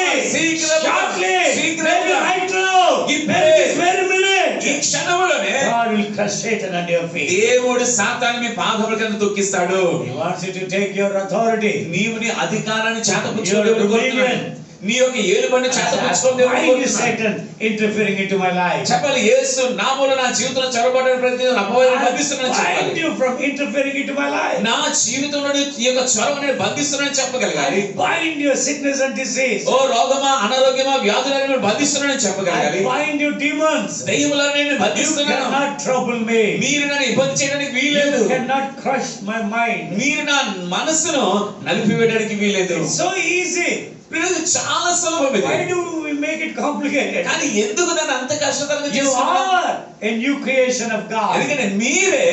Shortly, maybe right now, maybe this very minute, ఈ క్షణములోనే God will crush Satan under your feet. దేవుడు సాతాను మీ పాదముల కింద తొక్కిస్తాడు. He wants you to take your authority. నీవు నీ అధికారాన్ని Your చేతపుచ్చుకోవాలి. నీ యొక్క ఏలుబడిని చేతపుచ్చుకోవాలి. Satan interfering into my life. చెప్పాలి యేసు నామమున నా జీవితంలో చొరబడిన ప్రతి అపవాదిని బంధిస్తున్నానని I చెప్పాలి. bind you from interfering into my life. నా జీవితంలో ఈ యొక్క చొరవని బంధిస్తున్నానని చెప్పగలగాలి. I bind your sickness and disease. ఓ రోగమా అనారోగ్యమా వ్యాధులను బంధిస్తున్నానని చెప్పగలగాలి. I bind you demons. దయ్యములను నేను You బంధిస్తున్నాను. cannot trouble me. మీరు నన్ను ఇబ్బంది చేయడానికి వీలేదు. You cannot crush my mind. మీరు నా మనసును నలిపివేయడానికి వీలేదు. It's so easy. ఇది చాలా సులభం ఇది. Why do we make it complicated? కానీ ఎందుకు దాన్ని అంత కష్టతరంగా You చేస్తున్నారు? are a new creation of God. ఎందుకంటే మీరే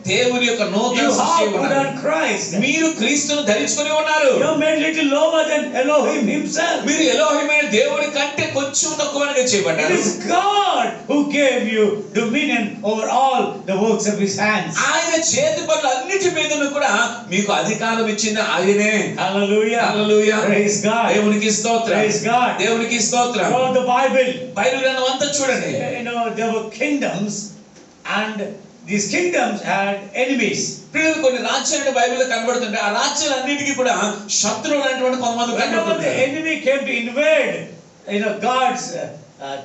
దేవుని యొక్క నూతన You సృష్టి have put ఉన్నారు. on Christ. మీరు క్రీస్తును ధరించుకొని ఉన్నారు. You are made little lower than Elohim himself. మీరు ఎలోహిమైన దేవుడి కంటే కొంచెం తక్కువగా It చేయబడ్డారు. is God who gave you dominion over all the works of his hands. ఆయన చేతి పనులు అన్నిటి మీదను కూడా మీకు అధికారం ఇచ్చింది ఆయనే. Hallelujah. హల్లెలూయా. Praise God. దేవునికి స్తోత్రం. Praise God. దేవునికి స్తోత్రం. Throughout the Bible, బైబిల్ గ్రంథం అంతా చూడండి. you know, there were kingdoms and these kingdoms had enemies. ప్రియులు కొన్ని రాజ్యాలు బైబిల్లో కనబడుతుంటాయి. ఆ రాజ్యాలన్నిటికీ కూడా శత్రువులు అనేటువంటి కొంతమంది Whenever the కనబడుతుంటారు. enemy came to invade, God's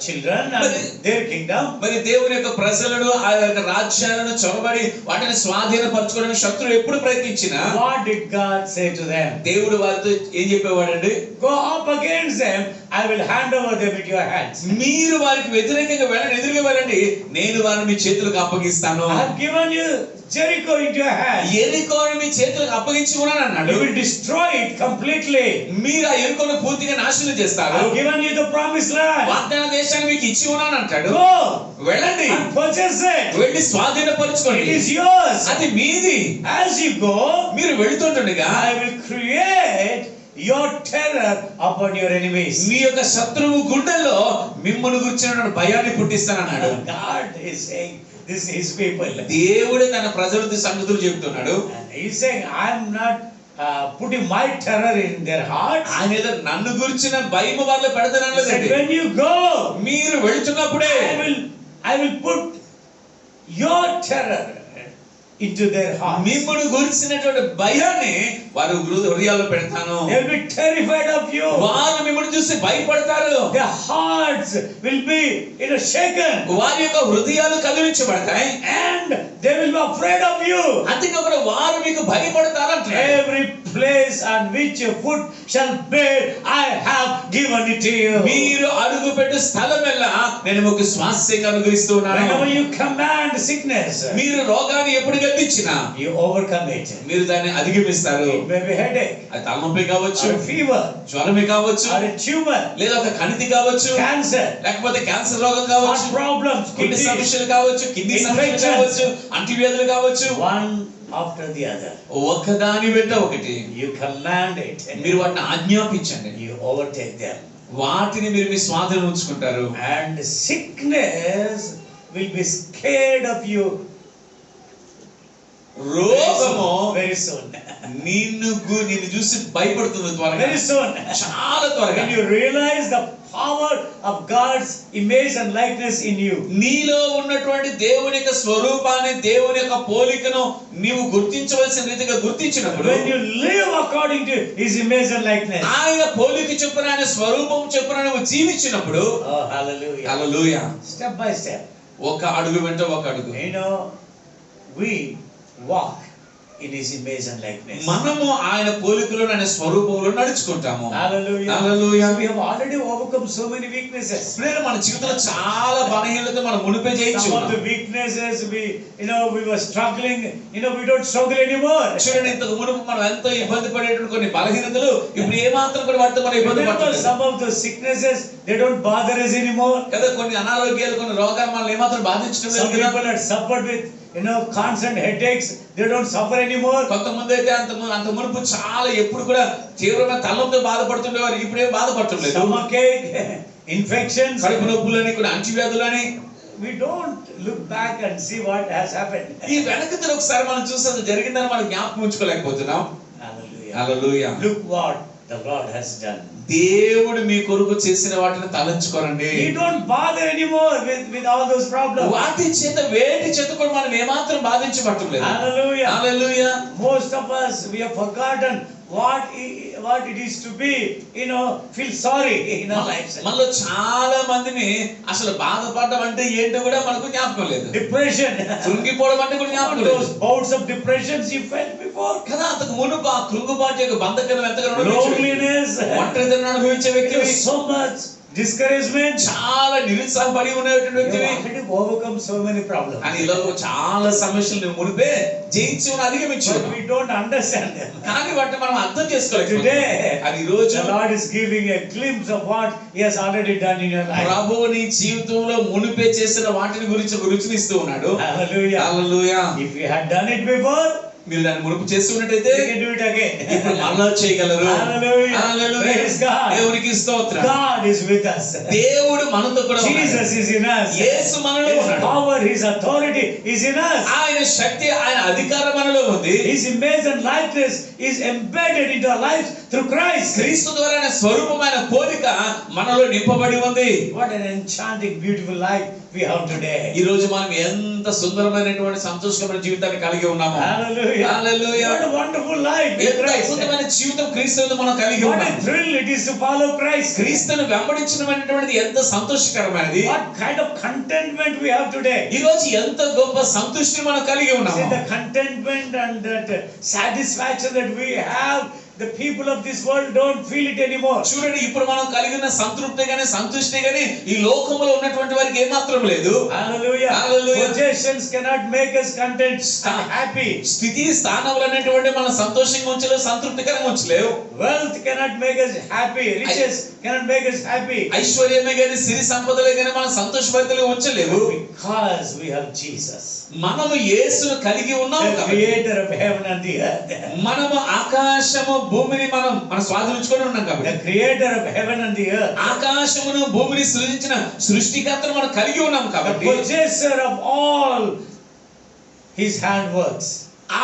children and their kingdom, మరి దేవుని యొక్క ప్రజలను ఆ యొక్క రాజ్యాలను చొరబడి వాటిని స్వాధీనపరచుకోవడానికి శత్రువు ఎప్పుడు ప్రయత్నించినా what did God say to them? దేవుడు వారితో ఏం చెప్పేవాడండి? Go up against them, I will hand over them into your hands. మీరు వారికి వ్యతిరేకంగా వెళ్ళండి, ఎదురుగా వెళ్ళండి, నేను వారిని మీ చేతులకు అప్పగిస్తాను. I have given you Jericho into your hands. ఎరికోను మీ చేతులకు అప్పగించి ఉన్నాను అన్నాడు. You will destroy it completely. మీరు ఆ ఎరికోను పూర్తిగా నాశనం I చేస్తారు. have given you the promised land. వాగ్దాన దేశాన్ని మీకు ఇచ్చి ఉన్నాను అంటాడు. Go వెళ్ళండి, and possess it. వెళ్ళి స్వాధీనపరచుకోండి. It is yours. అది మీది. As you go, మీరు వెళుతుండగా I will create your terror upon your enemies. మీ యొక్క శత్రువు గుండెల్లో మిమ్మును గురించిన భయాన్ని పుట్టిస్తానన్నాడు. God is saying this is his people. దేవుడు తన ప్రజలతో సంగతులు చెప్తున్నాడు. And he's saying, I am not putting my terror in their hearts. ఆయన ఏదో నన్ను గురించిన భయం వాళ్ళు పెడతానని He said, లేదండి. when you go, మీరు వెళ్తున్నప్పుడే I will put your terror into their hearts. మిమ్మును గురించినటువంటి భయాన్ని వారి హృదయాల్లో పెడతాను. They will be terrified of you. వారు మిమ్మల్ని చూసి భయపడతారు. Their hearts will be shaken. వారి యొక్క హృదయాలు కదిలించబడతాయి. And they will be afraid of you. అంతేకాకుండా వారు మీకు భయపడతారు అంటున్నాడు. Every place on which your foot shall bear, I have given it to you. మీరు అడుగు పెట్టే స్థలమెల్లా నేను మీకు స్వాస్థ్యంగా అనుగ్రహిస్తున్నాను. Whenever you command sickness, మీరు రోగాన్ని ఎప్పుడు గద్దించినా you overcome it. మీరు దాన్ని అధిగమిస్తారు. It may be headache, అది తలనొప్పి కావచ్చు, or fever, జ్వరమే కావచ్చు, or a tumor, లేదా ఒక కణితి కావచ్చు, cancer, లేకపోతే క్యాన్సర్ రోగం కావచ్చు, heart problems, కిడ్నీ kidney, సమస్యలు కావచ్చు, కిడ్నీ సమస్యలు infections. కావచ్చు, అంటువ్యాధులు కావచ్చు, one after the other. ఒకదాని వెంట ఒకటి You command it. మీరు వాటిని ఆజ్ఞాపించండి. You overtake them. వాటిని మీరు మీ స్వాధీనం ఉంచుకుంటారు. And sickness will be scared of you రోగము very soon. నిన్ను చూసి భయపడుతుంది త్వరగా, Very soon. చాలా త్వరగా. When you realize the power of God's image and likeness in you. నీలో ఉన్నటువంటి దేవుని యొక్క స్వరూపాన్ని, దేవుని యొక్క పోలికను నీవు గుర్తించవలసిన రీతిగా గుర్తించినప్పుడు, When you live according to His image and likeness. ఆయన పోలిక చొప్పున, ఆయన స్వరూపం చొప్పున నువ్వు జీవించినప్పుడు, Oh, hallelujah. Hallelujah, Step by step. ఒక అడుగు వెంట ఒక అడుగు. We walk in His image and likeness. మనము ఆయన పోలికలో ఆయన స్వరూపంలో నడుచుకుంటాము. Hallelujah. Hallelujah. We have already overcome so many weaknesses. ప్రియులారా, మన జీవితంలో చాలా బలహీనతలు మనం మునిపే జయించు. Some of the weaknesses we were struggling, we don't struggle anymore. చూడండి, ఇంతకు మునుపు మనం ఎంతో ఇబ్బంది పడేటువంటి కొన్ని బలహీనతలు ఇప్పుడు ఏమాత్రం కూడా వాటితో మనం ఇబ్బంది పడలేదు. Some of the sicknesses, they don't bother us anymore. కదా, కొన్ని అనారోగ్యాలు, కొన్ని రోగాలు మనల్ని ఏమాత్రం బాధించడం లేదు. Some people had suffered with constant headaches, they don't suffer anymore. కొంతమంది అయితే అంత మునుపు చాలా ఎప్పుడు కూడా తీవ్రమైన తలనొప్పితో బాధపడుతుండేవారు, ఇప్పుడు ఏం బాధపడలేదు. Stomachache, infections, కడుపు నొప్పులని, కొన్ని అంటువ్యాధులని. we don't look back and see what has happened. ఈ వెనకతలు ఒకసారి మనం చూస్తే జరిగిందని మనం జ్ఞాపకం ఉంచుకోలేకపోతున్నాం. Hallelujah. Hallelujah. Look what the Lord has done. దేవుడు మీ కొరకు చేసిన వాటిని తలంచుకోరండి. We don't bother anymore with all those problems. వాటి చేత వేటి చేత కూడా మనం ఏమాత్రం బాధించబడలేదు. Hallelujah. Hallelujah. Most of us, we have forgotten what it is to be, feel sorry in our lives. మనలో చాలా మందిని అసలు బాధపడడం అంటే ఏంటో కూడా మనకు జ్ఞాపకం లేదు. Depression, కృంగిపోవడం అంటే కూడా జ్ఞాపకం లేదు. those bouts of depressions you felt before. కదా, అంతకు మునుపు ఆ కృంగుబాటు యొక్క బంధకం ఎంతగానో Loneliness, ఒంటరితనం అనుభవించే వ్యక్తివి. so much discouragement. చాలా నిరుత్సాహపడి ఉన్నటువంటి You వ్యక్తివి. have already overcome so many problems. కానీ ఇలా చాలా సమస్యలు నువ్వు మునిపే జయించి అధిగమించు. But we don't understand them. కానీ వాటిని మనం అర్థం చేసుకోలేదు. Today, అది ఈ రోజు the Lord is giving a glimpse of what He has already done in your life. ప్రభువు నీ జీవితంలో మునిపే చేసిన వాటిని గురించి ఒక రుచిని ఇస్తూ ఉన్నాడు. Hallelujah. Hallelujah. If you had done it before, మీరు దాన్ని మునుపు చేస్తూ ఉన్నట్టయితే you can do it again. ఇప్పుడు మళ్ళా చేయగలరు. Hallelujah. హల్లెలూయా. Praise God. దేవునికి స్తోత్రం. God is with us. దేవుడు మనతో కూడా ఉన్నాడు. Jesus is in us. యేసు మనలో His ఉన్నాడు. power, His authority is in us. ఆయన శక్తి, ఆయన అధికారం మనలో ఉంది. His image and likeness is embedded into our lives through Christ. క్రీస్తు ద్వారా ఆయన స్వరూపమైన పోలిక మనలో నింపబడి ఉంది. What an enchanting, beautiful life we have today. ఈ రోజు మనం ఎంత సుందరమైనటువంటి సంతోషకరమైన జీవితాన్ని కలిగి ఉన్నాము. Hallelujah. Hallelujah. What a wonderful life in ఎంత Christ. అద్భుతమైన జీవితం క్రీస్తులో మనం కలిగి What a ఉన్నాము. thrill it is to follow Christ. క్రీస్తును వెంబడించడమైనటువంటిది ఎంత సంతోషకరమైనది. What kind of contentment we have today. ఈ రోజు ఎంత గొప్ప సంతృష్టి మనం కలిగి ఉన్నాము. See, the contentment and that satisfaction that we have, the people of this world don't feel it anymore. చూడండి, ఇప్పుడు మనం కలిగిన సంతృప్తి గాని సంతృష్టి గాని ఈ లోకంలో ఉన్నటువంటి వారికి ఏమాత్రం లేదు. Hallelujah. Hallelujah. Possessions cannot make us content and happy. స్థితి స్థానములు అనేటువంటి మన సంతోషంగా ఉంచలేవు, సంతృప్తికరంగా ఉంచలేవు. Wealth cannot make us happy. Riches cannot make us happy. ఐశ్వర్యమే గాని సిరి సంపదలే గాని మనం సంతోషభరితంగా ఉంచలేవు. Because we have Jesus, మనము యేసును కలిగి ఉన్నాము the కాబట్టి. creator of heaven and the earth. మనము ఆకాశము భూమిని మన స్వాధీనించుకొని ఉన్నాం కాబట్టి. The creator of heaven and the earth. ఆకాశమును భూమిని సృజించిన సృష్టికర్తను మనం కలిగి ఉన్నాం The కాబట్టి. possessor of all His handworks.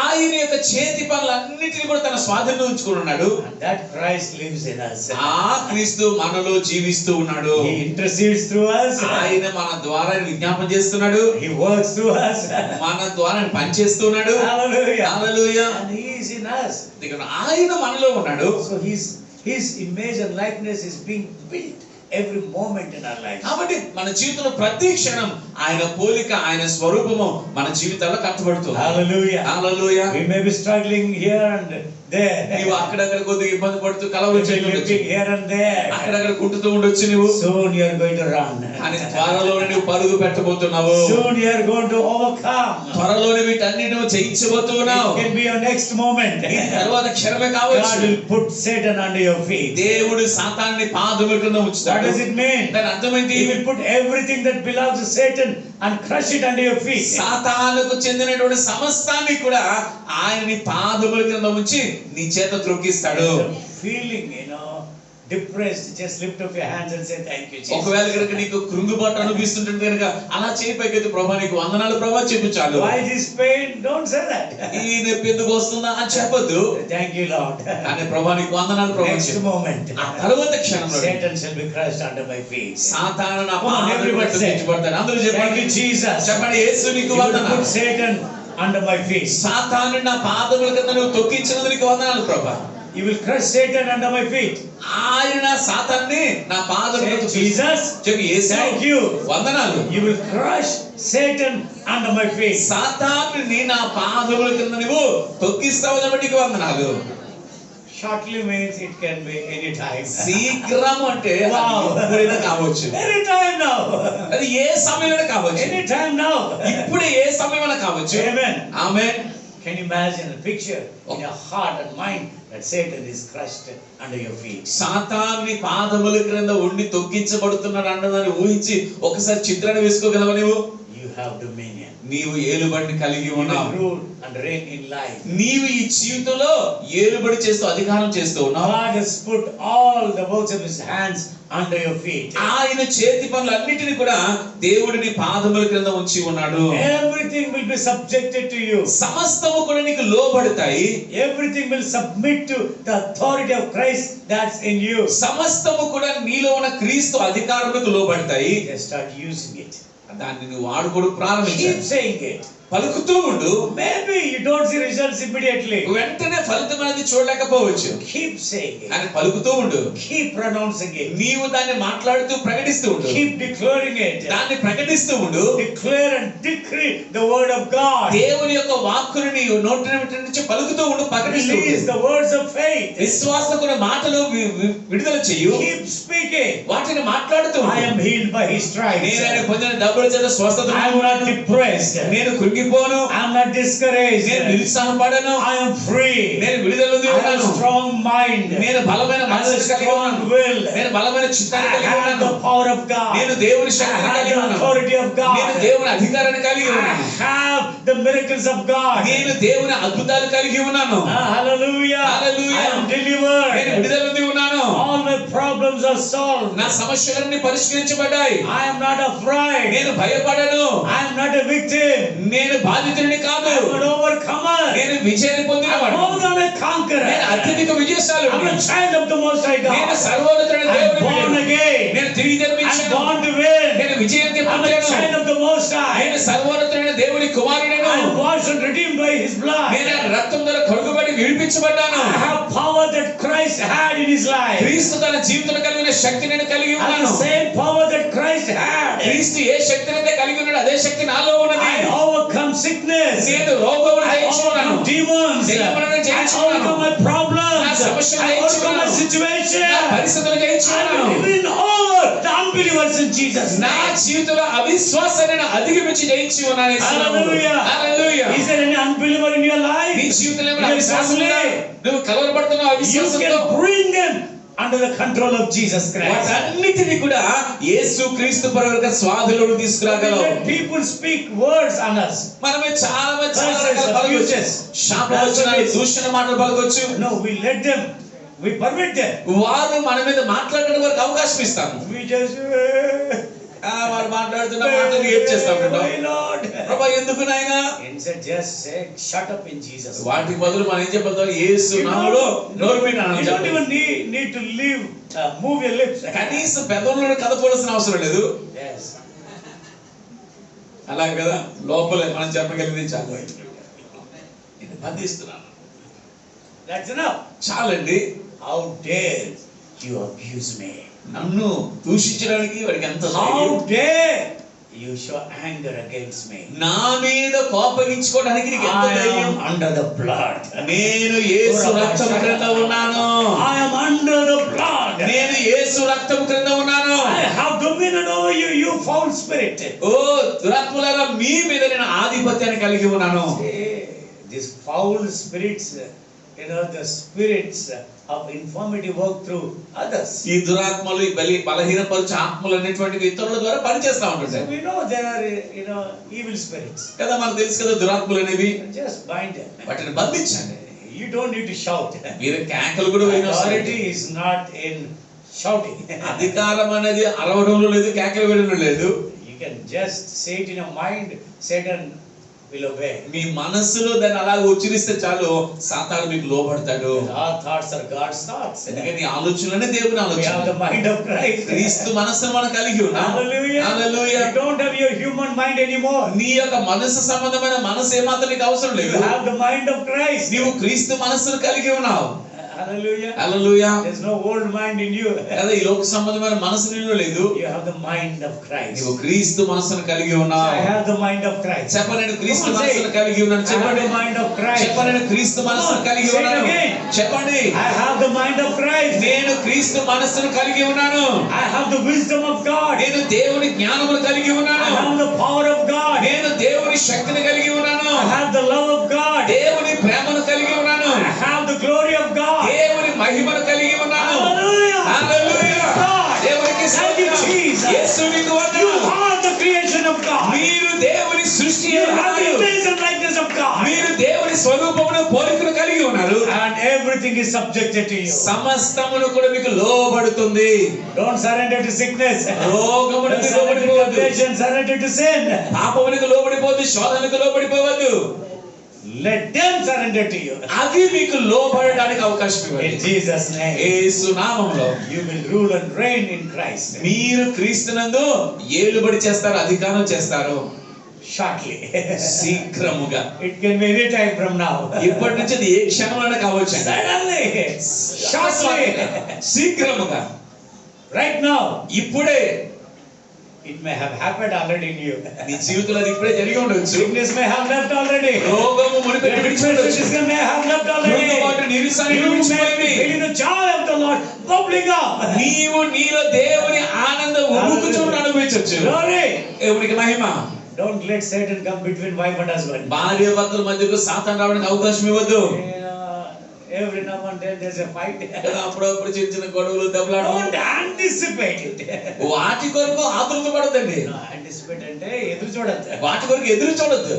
ఆయన యొక్క చేతి పనులన్నిటిని కూడా తన స్వాధీనంలో ఉంచుకొని ఉన్నాడు. And that Christ lives in us. ఆ క్రీస్తు మనలో జీవిస్తూ ఉన్నాడు. He intercedes through us. ఆయన మన ద్వారా విజ్ఞాపన చేస్తున్నాడు. He works through us. మన ద్వారా పని చేస్తున్నాడు. Hallelujah. Hallelujah. And He is in us. ఆయన మనలో ఉన్నాడు. So His image and likeness is being built every moment in our life. కాబట్టి మన జీవితంలో ప్రతి క్షణం ఆయన పోలిక, ఆయన స్వరూపము మన జీవితాల్లో కట్టబడుతుంది. Hallelujah. Hallelujah. We may be struggling here and there. నీవు అక్కడక్కడ కొద్దిగా ఇబ్బంది పడుతూ కలవరం చేయవచ్చు. Here and there. అక్కడక్కడ కుంటుతూ ఉండొచ్చు నువ్వు. Soon you are going to run. అని త్వరలోనే నువ్వు పరుగు పెట్టబోతున్నావు. Soon you are going to overcome. త్వరలోనే వీటన్ని నువ్వు జయించబోతున్నావు. It can be your next moment. తర్వాత క్షణమే కావచ్చు. God will put Satan under your feet. దేవుడు సాతాన్ని పాదముల కింద What ఉంచుతాడు. does it mean? దాని అర్థం ఏంటి? He will put everything that belongs to Satan and crush it under your feet. సాతానుకు చెందినటువంటి సమస్తాన్ని కూడా ఆయన్ని పాదముల కింద ఉంచి నీ చేత త్రొక్కిస్తాడు. Feeling, depressed, just lift up your hands and say thank you, Jesus. ఒకవేళ కనుక నీకు కృంగుబాటు అనిపిస్తుంటుంది కనుక అలా చేయి పైకెత్తి, ప్రభువా నీకు వందనాలు ప్రభువా చెప్పు చాలు. Why this pain? Don't say that. ఈ నొప్పి ఎందుకు వస్తుందా అని చెప్పొద్దు. Thank you, Lord. కానీ ప్రభువా నీకు వందనాలు ప్రభువా Next చెప్పు. moment, ఆ తరువాత క్షణంలో Satan shall be crushed under my feet. సాతాను నా Come on, పాదముల everybody కింద say, ఉంచబడతాడు. అందరూ Thank చెప్పండి. you, Jesus. చెప్పండి, యేసు నీకు You will వందనాలు. put Satan under my feet. సాతాను నా పాదముల కింద నువ్వు తొక్కించినందుకు నీకు వందనాలు ప్రభువా. You will crush Satan under my feet. ఆయన సాతాన్ని నా పాదములకు Say, Jesus, చెప్పు యేసు thank you. వందనాలు. You will crush Satan under my feet. సాతానుని నా పాదముల కింద నువ్వు తొక్కిస్తావు కాబట్టి నీకు వందనాలు. Shortly means it can be any time. శీఘ్రం అంటే అది Wow. ఎప్పుడైనా కావచ్చు, Any time now. అది ఏ సమయంలో కావచ్చు, Any time now. ఇప్పుడే ఏ సమయంలో కావచ్చు. Amen. Amen. Can you imagine a picture in your heart and mind that Satan is crushed under your feet? సాతానుని పాదముల క్రింద ఉండి తొక్కించబడుతున్నాడు అన్నదాన్ని ఊహించి ఒకసారి చిత్రాన్ని వేసుకోగలవా నువ్వు? You have dominion. నీవు ఏలుబడిని కలిగి You ఉన్నావు. will rule and reign in life. నీవు ఈ జీవితంలో ఏలుబడి చేస్తూ అధికారం చేస్తూ ఉన్నావు. God has put all the works of his hands under your feet. ఆయన చేతి పనులన్నిటిని కూడా దేవుడిని పాదముల క్రింద ఉంచి ఉన్నాడు. Everything will be subjected to you. సమస్తము కూడా నీకు లోబడతాయి. Everything will submit to the authority of Christ that's in you. సమస్తము కూడా నీలో ఉన్న క్రీస్తు అధికారములకు లోబడతాయి. Just start using it. దాన్ని నువ్వు వాడుకోవడం ప్రారంభించాలి. Keep saying it. పలుకుతూ ఉండు. Maybe you don't see results immediately. వెంటనే ఫలితం అనేది చూడలేకపోవచ్చు, Keep saying it. కానీ పలుకుతూ ఉండు. Keep pronouncing it. నీవు దాన్ని మాట్లాడుతూ ప్రకటిస్తూ ఉండు. Keep declaring it. దాన్ని ప్రకటిస్తూ ఉండు. Declare and decree the word of God. దేవుని యొక్క వాక్కుని నీవు నోటి నుంచి పలుకుతూ ఉండు, ప్రకటిస్తూ ఉండు. Release the words of faith. విశ్వాసకున్న మాటలు విడుదల చెయ్యు. Keep speaking. వాటిని మాట్లాడుతూ I ఉండు. am healed by his stripes. నేను ఆయన పొందిన దెబ్బల చేత స్వస్థత I am not depressed. నేను కృంగిపోను, I am not discouraged. నేను నిరుత్సాహపడను, I am free. నేను విడుదల I have ఉన్నాను. a strong mind. నేను బలమైన I have a మనసు కలిగి strong ఉన్నాను. will. నేను బలమైన చిత్తాన్ని I కలిగి have ఉన్నాను. the power of God. నేను దేవుని I శక్తిని have కలిగి the ఉన్నాను. authority of God. నేను దేవుని అధికారాన్ని కలిగి I ఉన్నాను. have the miracles of God. నేను దేవుని అద్భుతాలు కలిగి ఉన్నాను. Hallelujah. Hallelujah. I am నేను delivered. విడుదల ఉన్నాను. All my problems are solved. నా సమస్యలన్నీ పరిష్కరించబడ్డాయి. I am not afraid. నేను భయపడను. I am not a victim. నేను బాధితుడిని కాదు. I am an overcomer. నేను విజయాన్ని I am పొందినవాడు. more than a conqueror. నేను అత్యధిక I am విజయశాలుడిని. a child of the Most High నేను God. సర్వోన్నతుడైన I am దేవుని born బిడ్డను. again. నేను తిరిగి I am జన్మించాను. born to win. నేను విజయాన్ని I am a పొందాను. child of the Most High. నేను సర్వోన్నతుడైన దేవుని కుమారుడను. I am washed and redeemed by His blood. నేను ఆయన రక్తం ద్వారా కడుగుబడి విడిపించబడ్డాను. I have power that Christ had in His life. క్రీస్తు తన జీవితంలో కలిగిన శక్తి నేను కలిగి And ఉన్నాను. the same power that Christ had. క్రీస్తు ఏ శక్తినైతే కలిగి ఉన్నాడో అదే శక్తి నాలో ఉన్నది. I overcome sickness. నేను రోగములను I జయించుకున్నాను. overcome demons. దెయ్యములను I జయించుకున్నాను. overcome my problems. నా సమస్యలను I overcome my జయించుకున్నాను. situation. నా పరిస్థితులను I జయించుకున్నాను. will win over the unbelievers in Jesus' నా name. జీవితంలో అవిశ్వాసాన్ని నేను అధిగమించి జయించి ఉన్నాను. Hallelujah. Hallelujah. Is there any unbeliever in your life? నీ జీవితంలో ఏమైనా In your అవిశ్వాసం ఉందా? family? నువ్వు కలవరపడుతున్నావు You అవిశ్వాసంతో. can bring them under the control of Jesus Christ. వాటన్నిటిని కూడా యేసు క్రీస్తు పరలోక స్వాధీనంలోకి తీసుకురాగలవు. Let people speak words on us. మనమే చాలా మంది చాలా Curses, రకాల పలుకొచ్చు. abuses. శాపవచనాలు, దూషణ మాటలు పలుకొచ్చు. No, we let them. We permit them. వారు మన మీద మాట్లాడడం వరకు అవకాశం ఇస్తాము. We just వారు మాట్లాడుతున్న మాటలు ఏం చేస్తాం? my Lord. ప్రభా ఎందుకు నాయనా? Instead, just say, shut up in Jesus. వాటి బదులు మనం ఏం చెప్పాలి? యేసు నామములో నోరు You మీనాను. don't even need to leave, move your lips. కనీసం పెదవులను కదపవలసిన అవసరం లేదు. Yes. అలాగే కదా, లోపలే మనం చెప్పగలిగింది చాలు. ఇది బంధిస్తున్నాను. That's enough. చాలండి. How dare you abuse me? నన్ను దూషించడానికి వాడికి ఎంత ధైర్యం? How dare you show anger against me? నా మీద కోపగించుకోవడానికి నీకు ఎంత I ధైర్యం? am under the blood. నేను యేసు రక్తము క్రింద ఉన్నాను. I am under the blood. నేను యేసు రక్తము క్రింద ఉన్నాను. I have dominion over you, you foul spirit. ఓ దురాత్మలారా, మీ మీద నేను ఆధిపత్యాన్ని కలిగి ఉన్నాను. These foul spirits, the spirits of infirmity work through others. ఈ దురాత్మలు, ఈ బలహీనపరచు ఆత్మలు అనేటువంటివి ఇతరుల ద్వారా పనిచేస్తా ఉంటాయి. We know there are, evil spirits. కదా, మనకు తెలుసు కదా దురాత్మలు అనేవి. Just bind them. వాటిని బంధించండి. You don't need to shout. మీరు కేకలు కూడా వేయనవసరం లేదు. Authority is not in shouting. అధికారం అనేది అరవడంలో లేదు, కేకలు వేయడంలో లేదు. You can just say it in your mind, Satan will obey. మీ మనస్సులో దాన్ని అలా ఉచ్చరిస్తే చాలు, సాతాను మీకు లోబడతాడు. Our thoughts are God's thoughts. ఎందుకంటే నీ ఆలోచనలే దేవుని We have ఆలోచన. the mind of Christ. క్రీస్తు మనస్సును మనం కలిగి ఉన్నాం. Hallelujah. Hallelujah. You don't have your human mind anymore. నీ యొక్క మనస్సు సంబంధమైన మనసు ఏమాత్రం నీకు అవసరం లేదు. You have the mind of Christ. నీవు క్రీస్తు మనస్సును కలిగి ఉన్నావు. Hallelujah. Hallelujah. There's no old mind in you. కదా ఈ లోక సంబంధమైన మనసు నీలో లేదు. You have the mind of Christ. నీవు క్రీస్తు మనసును కలిగి So ఉన్నావు. I have the mind of Christ. చెప్పండి, నేను క్రీస్తు Come on, say మనసును కలిగి ఉన్నాను. I have చెప్పండి, the mind of Christ. చెప్పండి, నేను క్రీస్తు మనసును కలిగి Say it ఉన్నాను. again. చెప్పండి, I have the mind of Christ. నేను క్రీస్తు మనసును కలిగి ఉన్నాను. I have the wisdom of God. నేను దేవుని జ్ఞానమును కలిగి I ఉన్నాను. have the power of God. నేను దేవుని శక్తిని కలిగి ఉన్నాను. I have the love of God. దేవుని ప్రేమను కలిగి ఉన్నాను. I have the glory of God. దేవుని మహిమను కలిగి ఉన్నాను. Hallelujah. హల్లెలూయా. God. దేవునికి Thank you, స్తోత్రం. Jesus. యేసు నీకు You వందనాలు. are the creation of God. మీరు దేవుని సృష్టి You have the అయ్యున్నారు. image and likeness of God. మీరు దేవుని స్వరూపమును పోలికను కలిగి ఉన్నారు. And everything is subjected to you. సమస్తమును కూడా మీకు లోబడుతుంది. Don't surrender to sickness. రోగమునకు Don't surrender to లోబడిపోవద్దు. temptation. Surrender to sin. పాపమునకు లోబడిపోవద్దు. శోధనకు లోబడిపోవద్దు. Let them surrender to you. అది మీకు లోబడడానికి అవకాశం In ఇవ్వండి. Jesus' name. యేసు నామములో You will rule and reign in Christ. మీరు క్రీస్తునందు ఏలుబడి చేస్తారు, అధికారం చేస్తారు. Shortly. శీఘ్రముగా. It can be any time from now. ఇప్పటి నుంచి అది ఏ క్షణంలోనే కావచ్చు. Suddenly. Shortly. శీఘ్రముగా. Right now. ఇప్పుడే. It may have happened already in you. నీ జీవితంలో అది ఇప్పుడే జరిగి ఉండొచ్చు. Sickness may have left already. రోగము మునిపెట్టి విడిచిపెట్టొచ్చు. Depression may have left already. కృంగుబాటు, నిరుత్సాహం You may విడిచిపోయింది. be feeling the joy of the Lord bubbling up. నీవు నీలో దేవుని ఆనందం ఉరుకుచుండు అనుభవించొచ్చు. Glory. దేవునికి మహిమ. Don't let Satan come between wife and husband. భార్య భర్తల మధ్యకు సాతాను రావడానికి అవకాశం ఇవ్వద్దు. Every now and then there's a fight. అప్పుడప్పుడు చిన్న చిన్న గొడవలు, దెబ్బలాటలు. Don't anticipate it. వాటి కొరకు ఆతృత పడద్దండి. Anticipate అంటే ఎదురు చూడద్దు. వాటి కొరకు ఎదురు చూడొద్దు.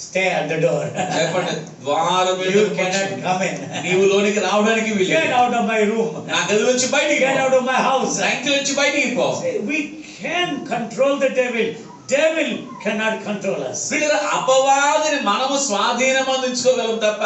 Stay at the door. చెప్పండి, ద్వారం You cannot come in. నీవు లోనికి రావడానికి Get వీలు. out of my room. నా గది నుంచి బయటికి Get out పో. of my house. నా ఇంటి నుంచి బయటికి పో. We can control the devil. Devil cannot control us. వీళ్ళ అపవాదిని మనము స్వాధీనం అందించుకోగలం తప్ప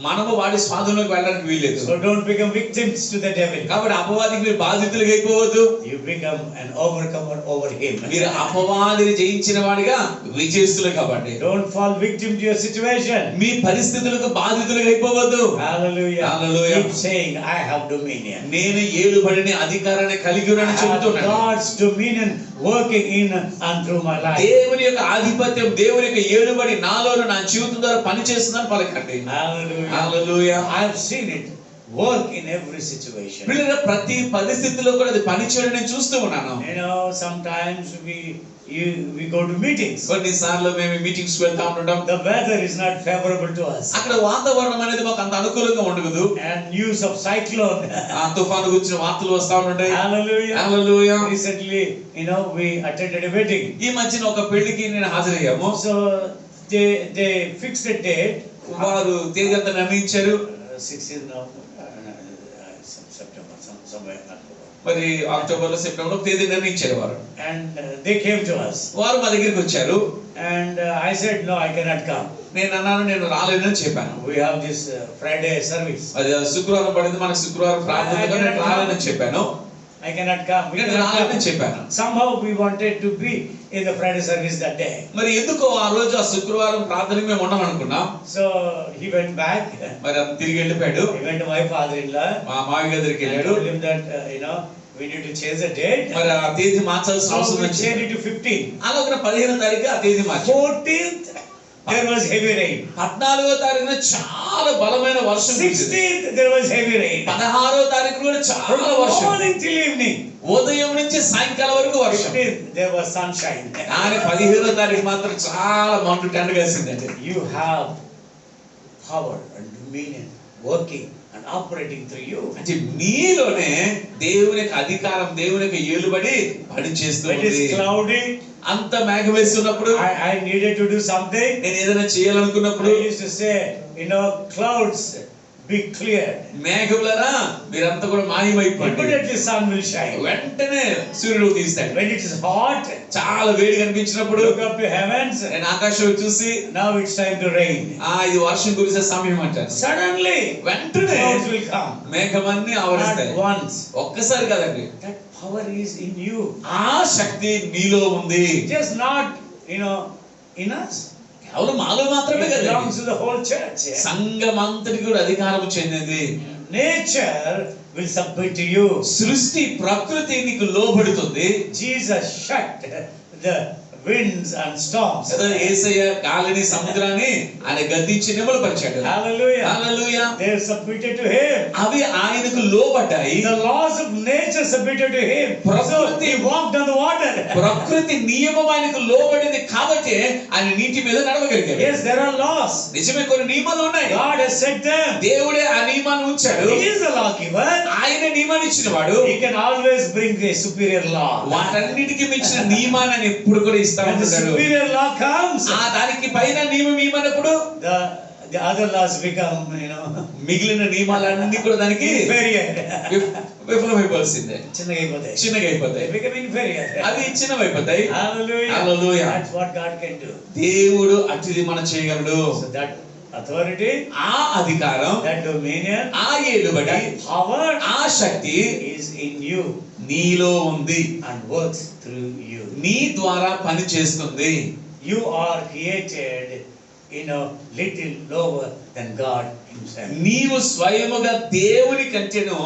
మనము వాడి స్వాధీనంలోకి వెళ్ళడానికి వీల్లేదు. So don't become victims to the devil. కాబట్టి అపవాదికి మీరు బాధితులుగా అయిపోవద్దు. You become an overcomer over him. మీరు అపవాదిని జయించిన వాడిగా విజయస్తులు కాబట్టి. Don't fall victim to your situation. మీ పరిస్థితులకు బాధితులుగా అయిపోవద్దు. Hallelujah. Hallelujah. Keep saying, I have dominion. నేను ఏలుబడిని అధికారాన్ని కలిగి ఉన్నానని I have చెబుతున్నాను. God's dominion working in and through my life. దేవుని యొక్క ఆధిపత్యం, దేవుని యొక్క ఏలుబడి నాలోను నా జీవితం ద్వారా పనిచేస్తుందని పలకండి. Hallelujah. Hallelujah. I have seen it work in every situation. పిల్లల ప్రతి పరిస్థితిలో కూడా అది పనిచేయడం నేను చూస్తూ ఉన్నాను. You know, sometimes we go to meetings. కొన్నిసార్లు మేము మీటింగ్స్ కి వెళ్తా ఉంటాం. The weather is not favorable to us. అక్కడ వాతావరణం అనేది మాకు అంత అనుకూలంగా ఉండదు. And news of cyclone. ఆ తుఫాను గురించిన వార్తలు వస్తా ఉంటాయి. Hallelujah. Hallelujah. Recently, we attended a wedding. ఈ మధ్యన ఒక పెళ్లికి నేను హాజరయ్యాము. So they fixed a date. వారు తేదీ అంతా నిర్ణయించారు. 16th of September, somewhere. మరి అక్టోబర్ లో, సెప్టెంబర్ లో తేదీ నిర్ణయించారు వారు. And they came to us. వారు మా దగ్గరికి వచ్చారు. And I said, no, I cannot come. నేను అన్నాను, నేను రాలేనని చెప్పాను. We have this Friday service. అది శుక్రవారం పడింది, మనకు శుక్రవారం ప్రార్థనగా నేను రాలేనని చెప్పాను. I cannot come. నేను రాలేనని చెప్పాను. Somehow we wanted to be in the Friday service that day. మరి ఎందుకో ఆ రోజు ఆ శుక్రవారం ప్రార్థనకి మేము ఉండాలనుకున్నాం. So he went back. మరి అతను తిరిగి వెళ్ళిపోయాడు. He went to my father-in-law. మా మామయ్య దగ్గరికి And వెళ్ళాడు. told him that we need to change the date. మరి ఆ తేదీ మార్చాల్సిన So అవసరం we వచ్చింది. changed it to 15. అలాగే 15వ తారీఖు ఆ తేదీ మార్చారు. 14th there was heavy rain. 14వ తారీఖున చాలా బలమైన వర్షం కురిసింది. 16th there was heavy rain. 16వ తారీఖు కూడా From చాలా వర్షం. morning till evening. ఉదయం నుంచి సాయంకాలం వరకు వర్షం. 15th there was sunshine. కానీ 15వ తారీఖు మాత్రం చాలా Mantu టెండ వేసిందండి. You have power and dominion working and operating through you. అంటే మీలోనే దేవుని యొక్క అధికారం, దేవుని యొక్క ఏలుబడి పనిచేస్తూ When it ఉంది. is cloudy, అంత మేఘం వేస్తున్నప్పుడు, I needed to do something. నేను ఏదైనా చేయాలనుకున్నప్పుడు, I used to say, clouds be cleared. మేఘములరా మీరంతా కూడా మాయమైపోండి. Immediately sun will shine. వెంటనే సూర్యుడు తీస్తాడు. When it is hot, చాలా వేడి కనిపించినప్పుడు look up to heavens. నేను ఆకాశం చూసి, Now it's time to rain. ఇది వర్షం కురిసే సమయం అంటారు. Suddenly, వెంటనే clouds will come. మేఘమన్నీ Not ఆవరిస్తాయి. once. ఒక్కసారి కదండి. That power is in you. ఆ శక్తి నీలో ఉంది. Just not, in us. అవును మాలో మాత్రమే It కదా, belongs to the whole church. సంఘం అంతటికి కూడా అధికారం చెందింది. Nature will submit to you. సృష్టి ప్రకృతి నీకు లోబడుతుంది. Jesus shut the winds and storms. యేసయ్య గాలిని సముద్రాన్ని ఆయన గద్దించి నిమ్మలపరిచాడు. Hallelujah. Hallelujah. They submitted to him. అవి ఆయనకు లోబడ్డాయి. The laws of nature submitted to him. So he walked on the water. ప్రకృతి నియమం ఆయనకు లోబడింది కాబట్టి ఆయన నీటి మీద నడవగలిగాడు. Yes, there are laws. నిజమే, కొన్ని నియమాలు ఉన్నాయి. God has set them. దేవుడే ఆ నియమాన్ని ఉంచాడు. He is the lawgiver. ఆయన నియమాన్ని ఇచ్చిన వాడు. He can always bring a superior law. వాటన్నిటికీ మించిన నియమాన్ని ఆయన ఎప్పుడు కూడా ఇస్తా When the ఉంటాడు. superior law comes, ఆ దానికి పైన నియమం ఇవ్వనప్పుడు the other laws become, మిగిలిన నియమాలన్నీ కూడా దానికి inferior. విఫలమైపోవాల్సిందే, చిన్నగా అయిపోతాయి. చిన్నగా అయిపోతాయి, They become inferior. అవి చిన్నవైపోతాయి. Hallelujah. Hallelujah. That's what God can do. దేవుడు అటుది మనం చేయగలడు. So that authority, ఆ అధికారం, that dominion, ఆ ఏలుబడి, that power ఆ శక్తి is in you నీలో ఉంది, and works through you. నీ ద్వారా పని చేస్తుంది. You are created little lower than God himself. నీవు స్వయముగా దేవుని కంటేను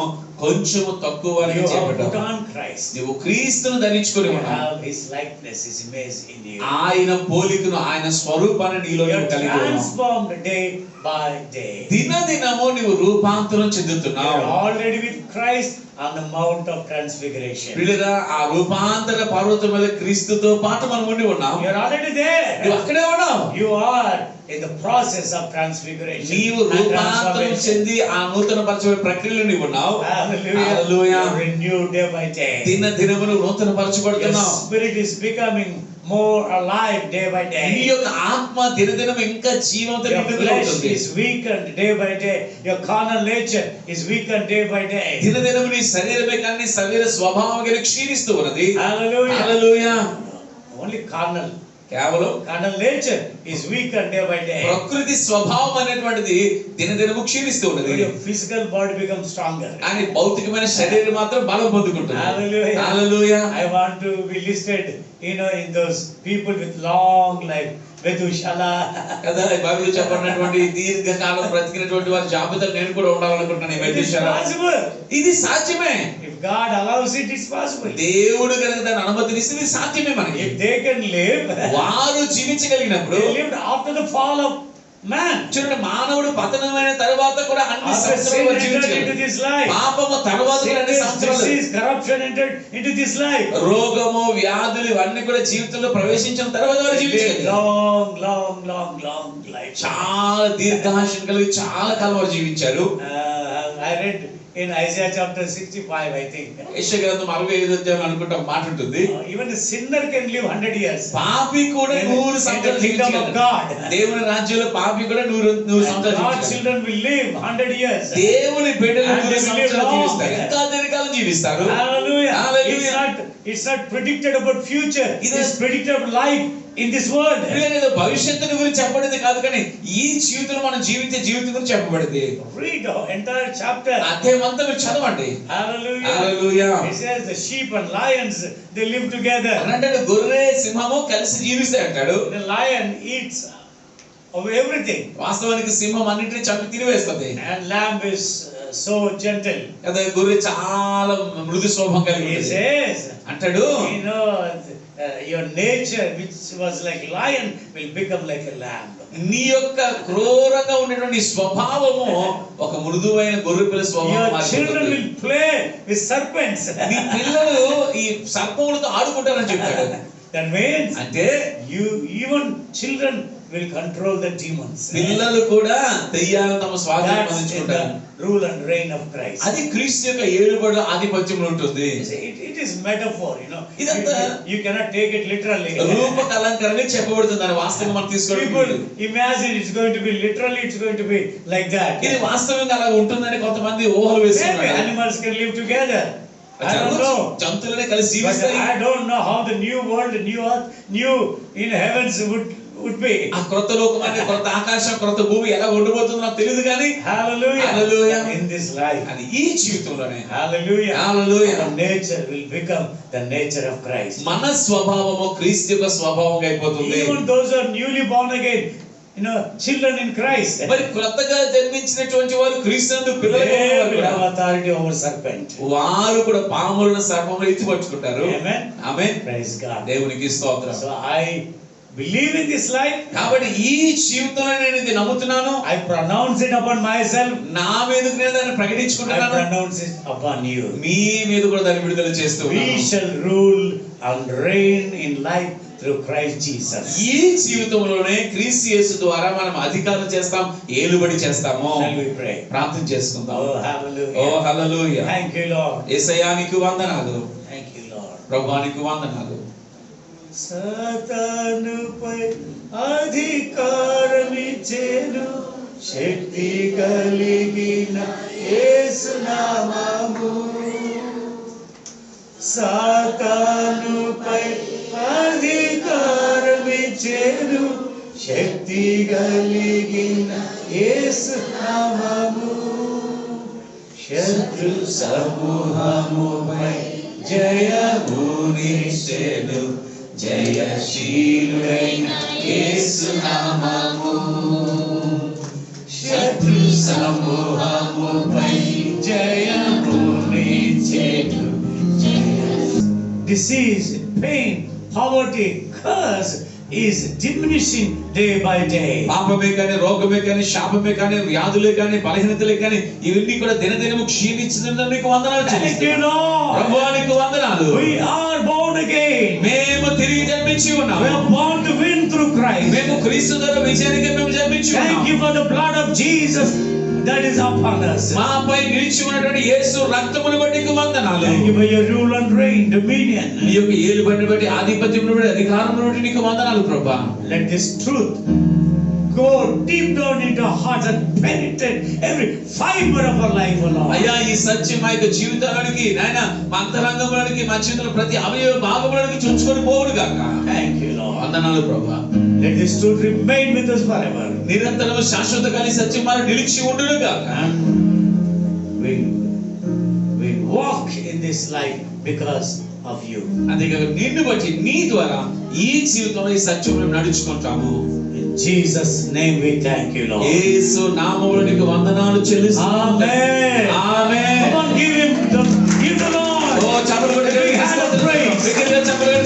కొంచెము తక్కువ You have put on Christ. నీవు క్రీస్తును ధరించుకొని You ఉన్నావు. have his likeness, his image in you. ఆయన పోలికను, ఆయన స్వరూపాన్ని నీలో You are కలిగి ఉన్నావు. transformed day by day. దినదినము నీవు రూపాంతరం You చెందుతున్నావు. are already with Christ on the Mount of Transfiguration. పిల్లరా, ఆ రూపాంతర పర్వతం మీద క్రీస్తుతో పాటు మనం ఉండి ఉన్నాం. You are already there. నువ్వు అక్కడే ఉన్నావు. You are in the process of transfiguration. నీవు and రూపాంతరం transformation. చెంది ఆ నూతన పరచబడే ప్రక్రియలో నీవు ఉన్నావు. Hallelujah. Hallelujah. You are renewed day by day. దినదినము నువ్వు నూతన Your పరచబడుతున్నావు. spirit is becoming more alive day by నీ day. యొక్క ఆత్మ దినదినం ఇంకా జీవంతో Your నిండుగా flesh ఉంటుంది. is weakened day by day. Your carnal nature is weakened day by day. దినదినము నీ శరీరమే కానీ నీ శరీర స్వభావం కానీ క్షీణిస్తూ ఉన్నది. Hallelujah. హల్లెలూయా. Only carnal కేవలం nature is weakened day by day. ప్రకృతి స్వభావం అనేటువంటిది దినదినము క్షీణిస్తూ ఉన్నది. Your physical body becomes stronger. కానీ భౌతికమైన శరీరం మాత్రం బలం పొందుకుంటుంది. Hallelujah. Hallelujah. I want to be listed, in those people with long life. Methuselah. కదా, బైబిల్లో చెప్పినటువంటి దీర్ఘకాలం బ్రతికినటువంటి వారి జాబితాలో నేను కూడా ఉండాలనుకుంటున్నాను. It is possible. ఇది సాధ్యమే. If God allows it, it's possible. దేవుడు కనుక దాన్ని అనుమతిస్తే ఇది సాధ్యమే మనకి. If they can live, వారు జీవించగలిగినప్పుడు, they lived after the fall of man. చూడండి, మానవుడు పతనమైన తర్వాత కూడా అన్ని After sin సంవత్సరాలు entered into జీవించగలిగాడు. this life, పాపము తర్వాత కూడా అన్ని sickness, సంవత్సరాలు, disease, corruption entered into this life. రోగము వ్యాధులు ఇవన్నీ కూడా జీవితంలో ప్రవేశించిన తర్వాత వారు They lived జీవించగలిగారు. long life. చాలా దీర్ఘాయుష్యం కలిగి చాలా కాలం వారు జీవించారు. I read in Isaiah chapter 65, I think. యెషయా గ్రంథం 65వ అధ్యాయం అనుకుంటా మాట ఉంటుంది. Even a sinner can live 100 years. పాపి కూడా 100 సంవత్సరాలు జీవించగలడు. దేవుని రాజ్యంలో పాపి కూడా 100 సంవత్సరాలు God's జీవించగలడు. children will live 100 years. దేవుని బిడ్డలు And 100 they will సంవత్సరాలు live జీవిస్తారు. long. ఇంకా దీర్ఘకాలం జీవిస్తారు. Hallelujah. Hallelujah. It's not predicted about future. It It's is predicted about life in this world. పిల్లలు, భవిష్యత్తుని గురించి చెప్పబడింది కాదు, కానీ ఈ జీవితంలో మనం జీవించే జీవితం గురించి చెప్పబడింది. Read the entire chapter. అధ్యాయం అంతా మీరు చదవండి. Hallelujah. Hallelujah. It says the sheep and lions, they live together. అంటే గొర్రె సింహము కలిసి జీవిస్తాయి అంటాడు. The lion eats of everything. వాస్తవానికి సింహం అన్నిటిని చంపి తినివేస్తుంది. And lamb is so gentle. అదే గొర్రె చాలా మృదు స్వభావం కలిగి He ఉంటుంది. says, అంటాడు, your nature which was like lion will become like a lamb. నీ యొక్క క్రూరంగా ఉండేటువంటి స్వభావము ఒక మృదువైన గొర్రె పిల్ల స్వభావం Your children మారిపోతుంది. will play with serpents. నీ పిల్లలు ఈ సర్పములతో ఆడుకుంటారని చెప్పాడు. That means అంటే even children will control the demons. పిల్లలు కూడా దెయ్యాలను తమ స్వాధీనం That's in పొందుకుంటారు. the rule and reign of Christ. అది క్రీస్తు యొక్క ఏలుబడి ఆధిపత్యంలో ఉంటుంది. It is metaphor, ఇదంతా you cannot take it literally. రూపక అలంకరణగా చెప్పబడుతుంది. దాని వాస్తవంగా మనం People తీసుకోవాలి. imagine it's going to be literally, it's going to be like that. ఇది వాస్తవంగా అలా ఉంటుందని కొంతమంది ఊహలు Maybe వేస్తున్నారు. animals can live together. I don't know. జంతువులనే కలిసి But జీవిస్తాయి. I don't know how the new world, new earth, new in heavens would be. ఆ క్రొత్త లోకం అంటే క్రొత్త ఆకాశం క్రొత్త భూమి ఎలా ఉండబోతుందో నాకు తెలియదు కానీ Hallelujah. Hallelujah. In this life. అది ఈ జీవితంలోనే Hallelujah. Hallelujah. Our nature will become the nature of Christ. మన స్వభావము క్రీస్తు యొక్క స్వభావంగా అయిపోతుంది. Even those who are newly born again, children in Christ. మరి కొత్తగా జన్మించినటువంటి వారు క్రీస్తునందు పిల్లలుగా They ఉన్నవారు will కూడా have authority over serpent. వారు కూడా పాములను సర్పములను ఎత్తి పట్టుకుంటారు. Amen. ఆమేన్. Praise God. దేవునికి స్తోత్రం. So I believe in this life. కాబట్టి ఈ జీవితంలో నేను ఇది నమ్ముతున్నాను. I pronounce it upon myself. నా మీదకు నేను దాన్ని I ప్రకటించుకుంటున్నాను. pronounce it upon you. మీ మీద కూడా దాన్ని విడుదల చేస్తూ We ఉన్నాను. shall rule and reign in life through Christ Jesus. ఈ జీవితంలోనే క్రీస్తు యేసు ద్వారా మనం అధికారం చేస్తాం, ఏలుబడి చేస్తాము. Shall we pray? ప్రార్థన చేసుకుందాం. Oh, hallelujah. Oh hallelujah. Thank you, Lord. యేసయ్యానికి వందనాలు. Thank you, Lord. ప్రభువానికి వందనాలు. సాతానుపై అధికారమిచ్చెను శక్తి కలిగిన యేసు నామము. సాతానుపై అధికారమిచ్చెను శక్తి కలిగిన యేసు నామము. శత్రు సమూహముపై జయమునిచ్చెను జయశీలుడైన యేసు నామము. శత్రు సమూహముపై జయమునిచ్చెను. Disease, pain, poverty, curse is diminishing day by day. పాపమే కానీ రోగమే కానీ శాపమే కానీ వ్యాధులే కానీ బలహీనతలే కానీ ఇవన్నీ కూడా దినదినము క్షీణించుతున్నందుకు నీకు వందనాలు Thank you, చెల్లిస్తున్నాను. Lord. ప్రభువానికి వందనాలు. We are born again. మేము తిరిగి జన్మించి We ఉన్నాము. are born to win through Christ. మేము క్రీస్తు ద్వారా విజయానికి మేము జన్మించి Thank ఉన్నాము. you for the blood of Jesus that is upon us. మాపై నిలిచి ఉన్నటువంటి యేసు రక్తమును బట్టి నీకు వందనాలు. Thank you for your rule and reign, dominion. నీ యొక్క ఏలుబడిని బట్టి ఆధిపత్యమును బట్టి అధికారమును బట్టి నీకు వందనాలు ప్రభువా. Let this truth go deep down into our hearts and penetrate every fiber of our life, O Lord. అయ్యా ఈ సత్యం మా యొక్క జీవితానికి నాయన మా అంతరంగంలోనికి మా జీవితంలో ప్రతి అవయవ భాగంలోనికి చుంచుకొని పోవును గాక. Thank you, Lord. వందనాలు ప్రభువా. Let this truth remain with us forever. నిరంతరము శాశ్వతకాలి సత్యం మన నిలిచి ఉండును గాక. And we walk in this life because of you. అంతేకాక నిన్ను బట్టి నీ ద్వారా ఈ జీవితంలో ఈ సత్యం మేము నడుచుకుంటాము. In Jesus' name we thank you, Lord. యేసు నామములో నీకు వందనాలు చెల్లిస్తున్నాము. Amen. Amen. Come on, give the Lord. ఓ చప్పట్లు కొట్టి Big hand of praise. బిగ్గరగా చప్పట్లు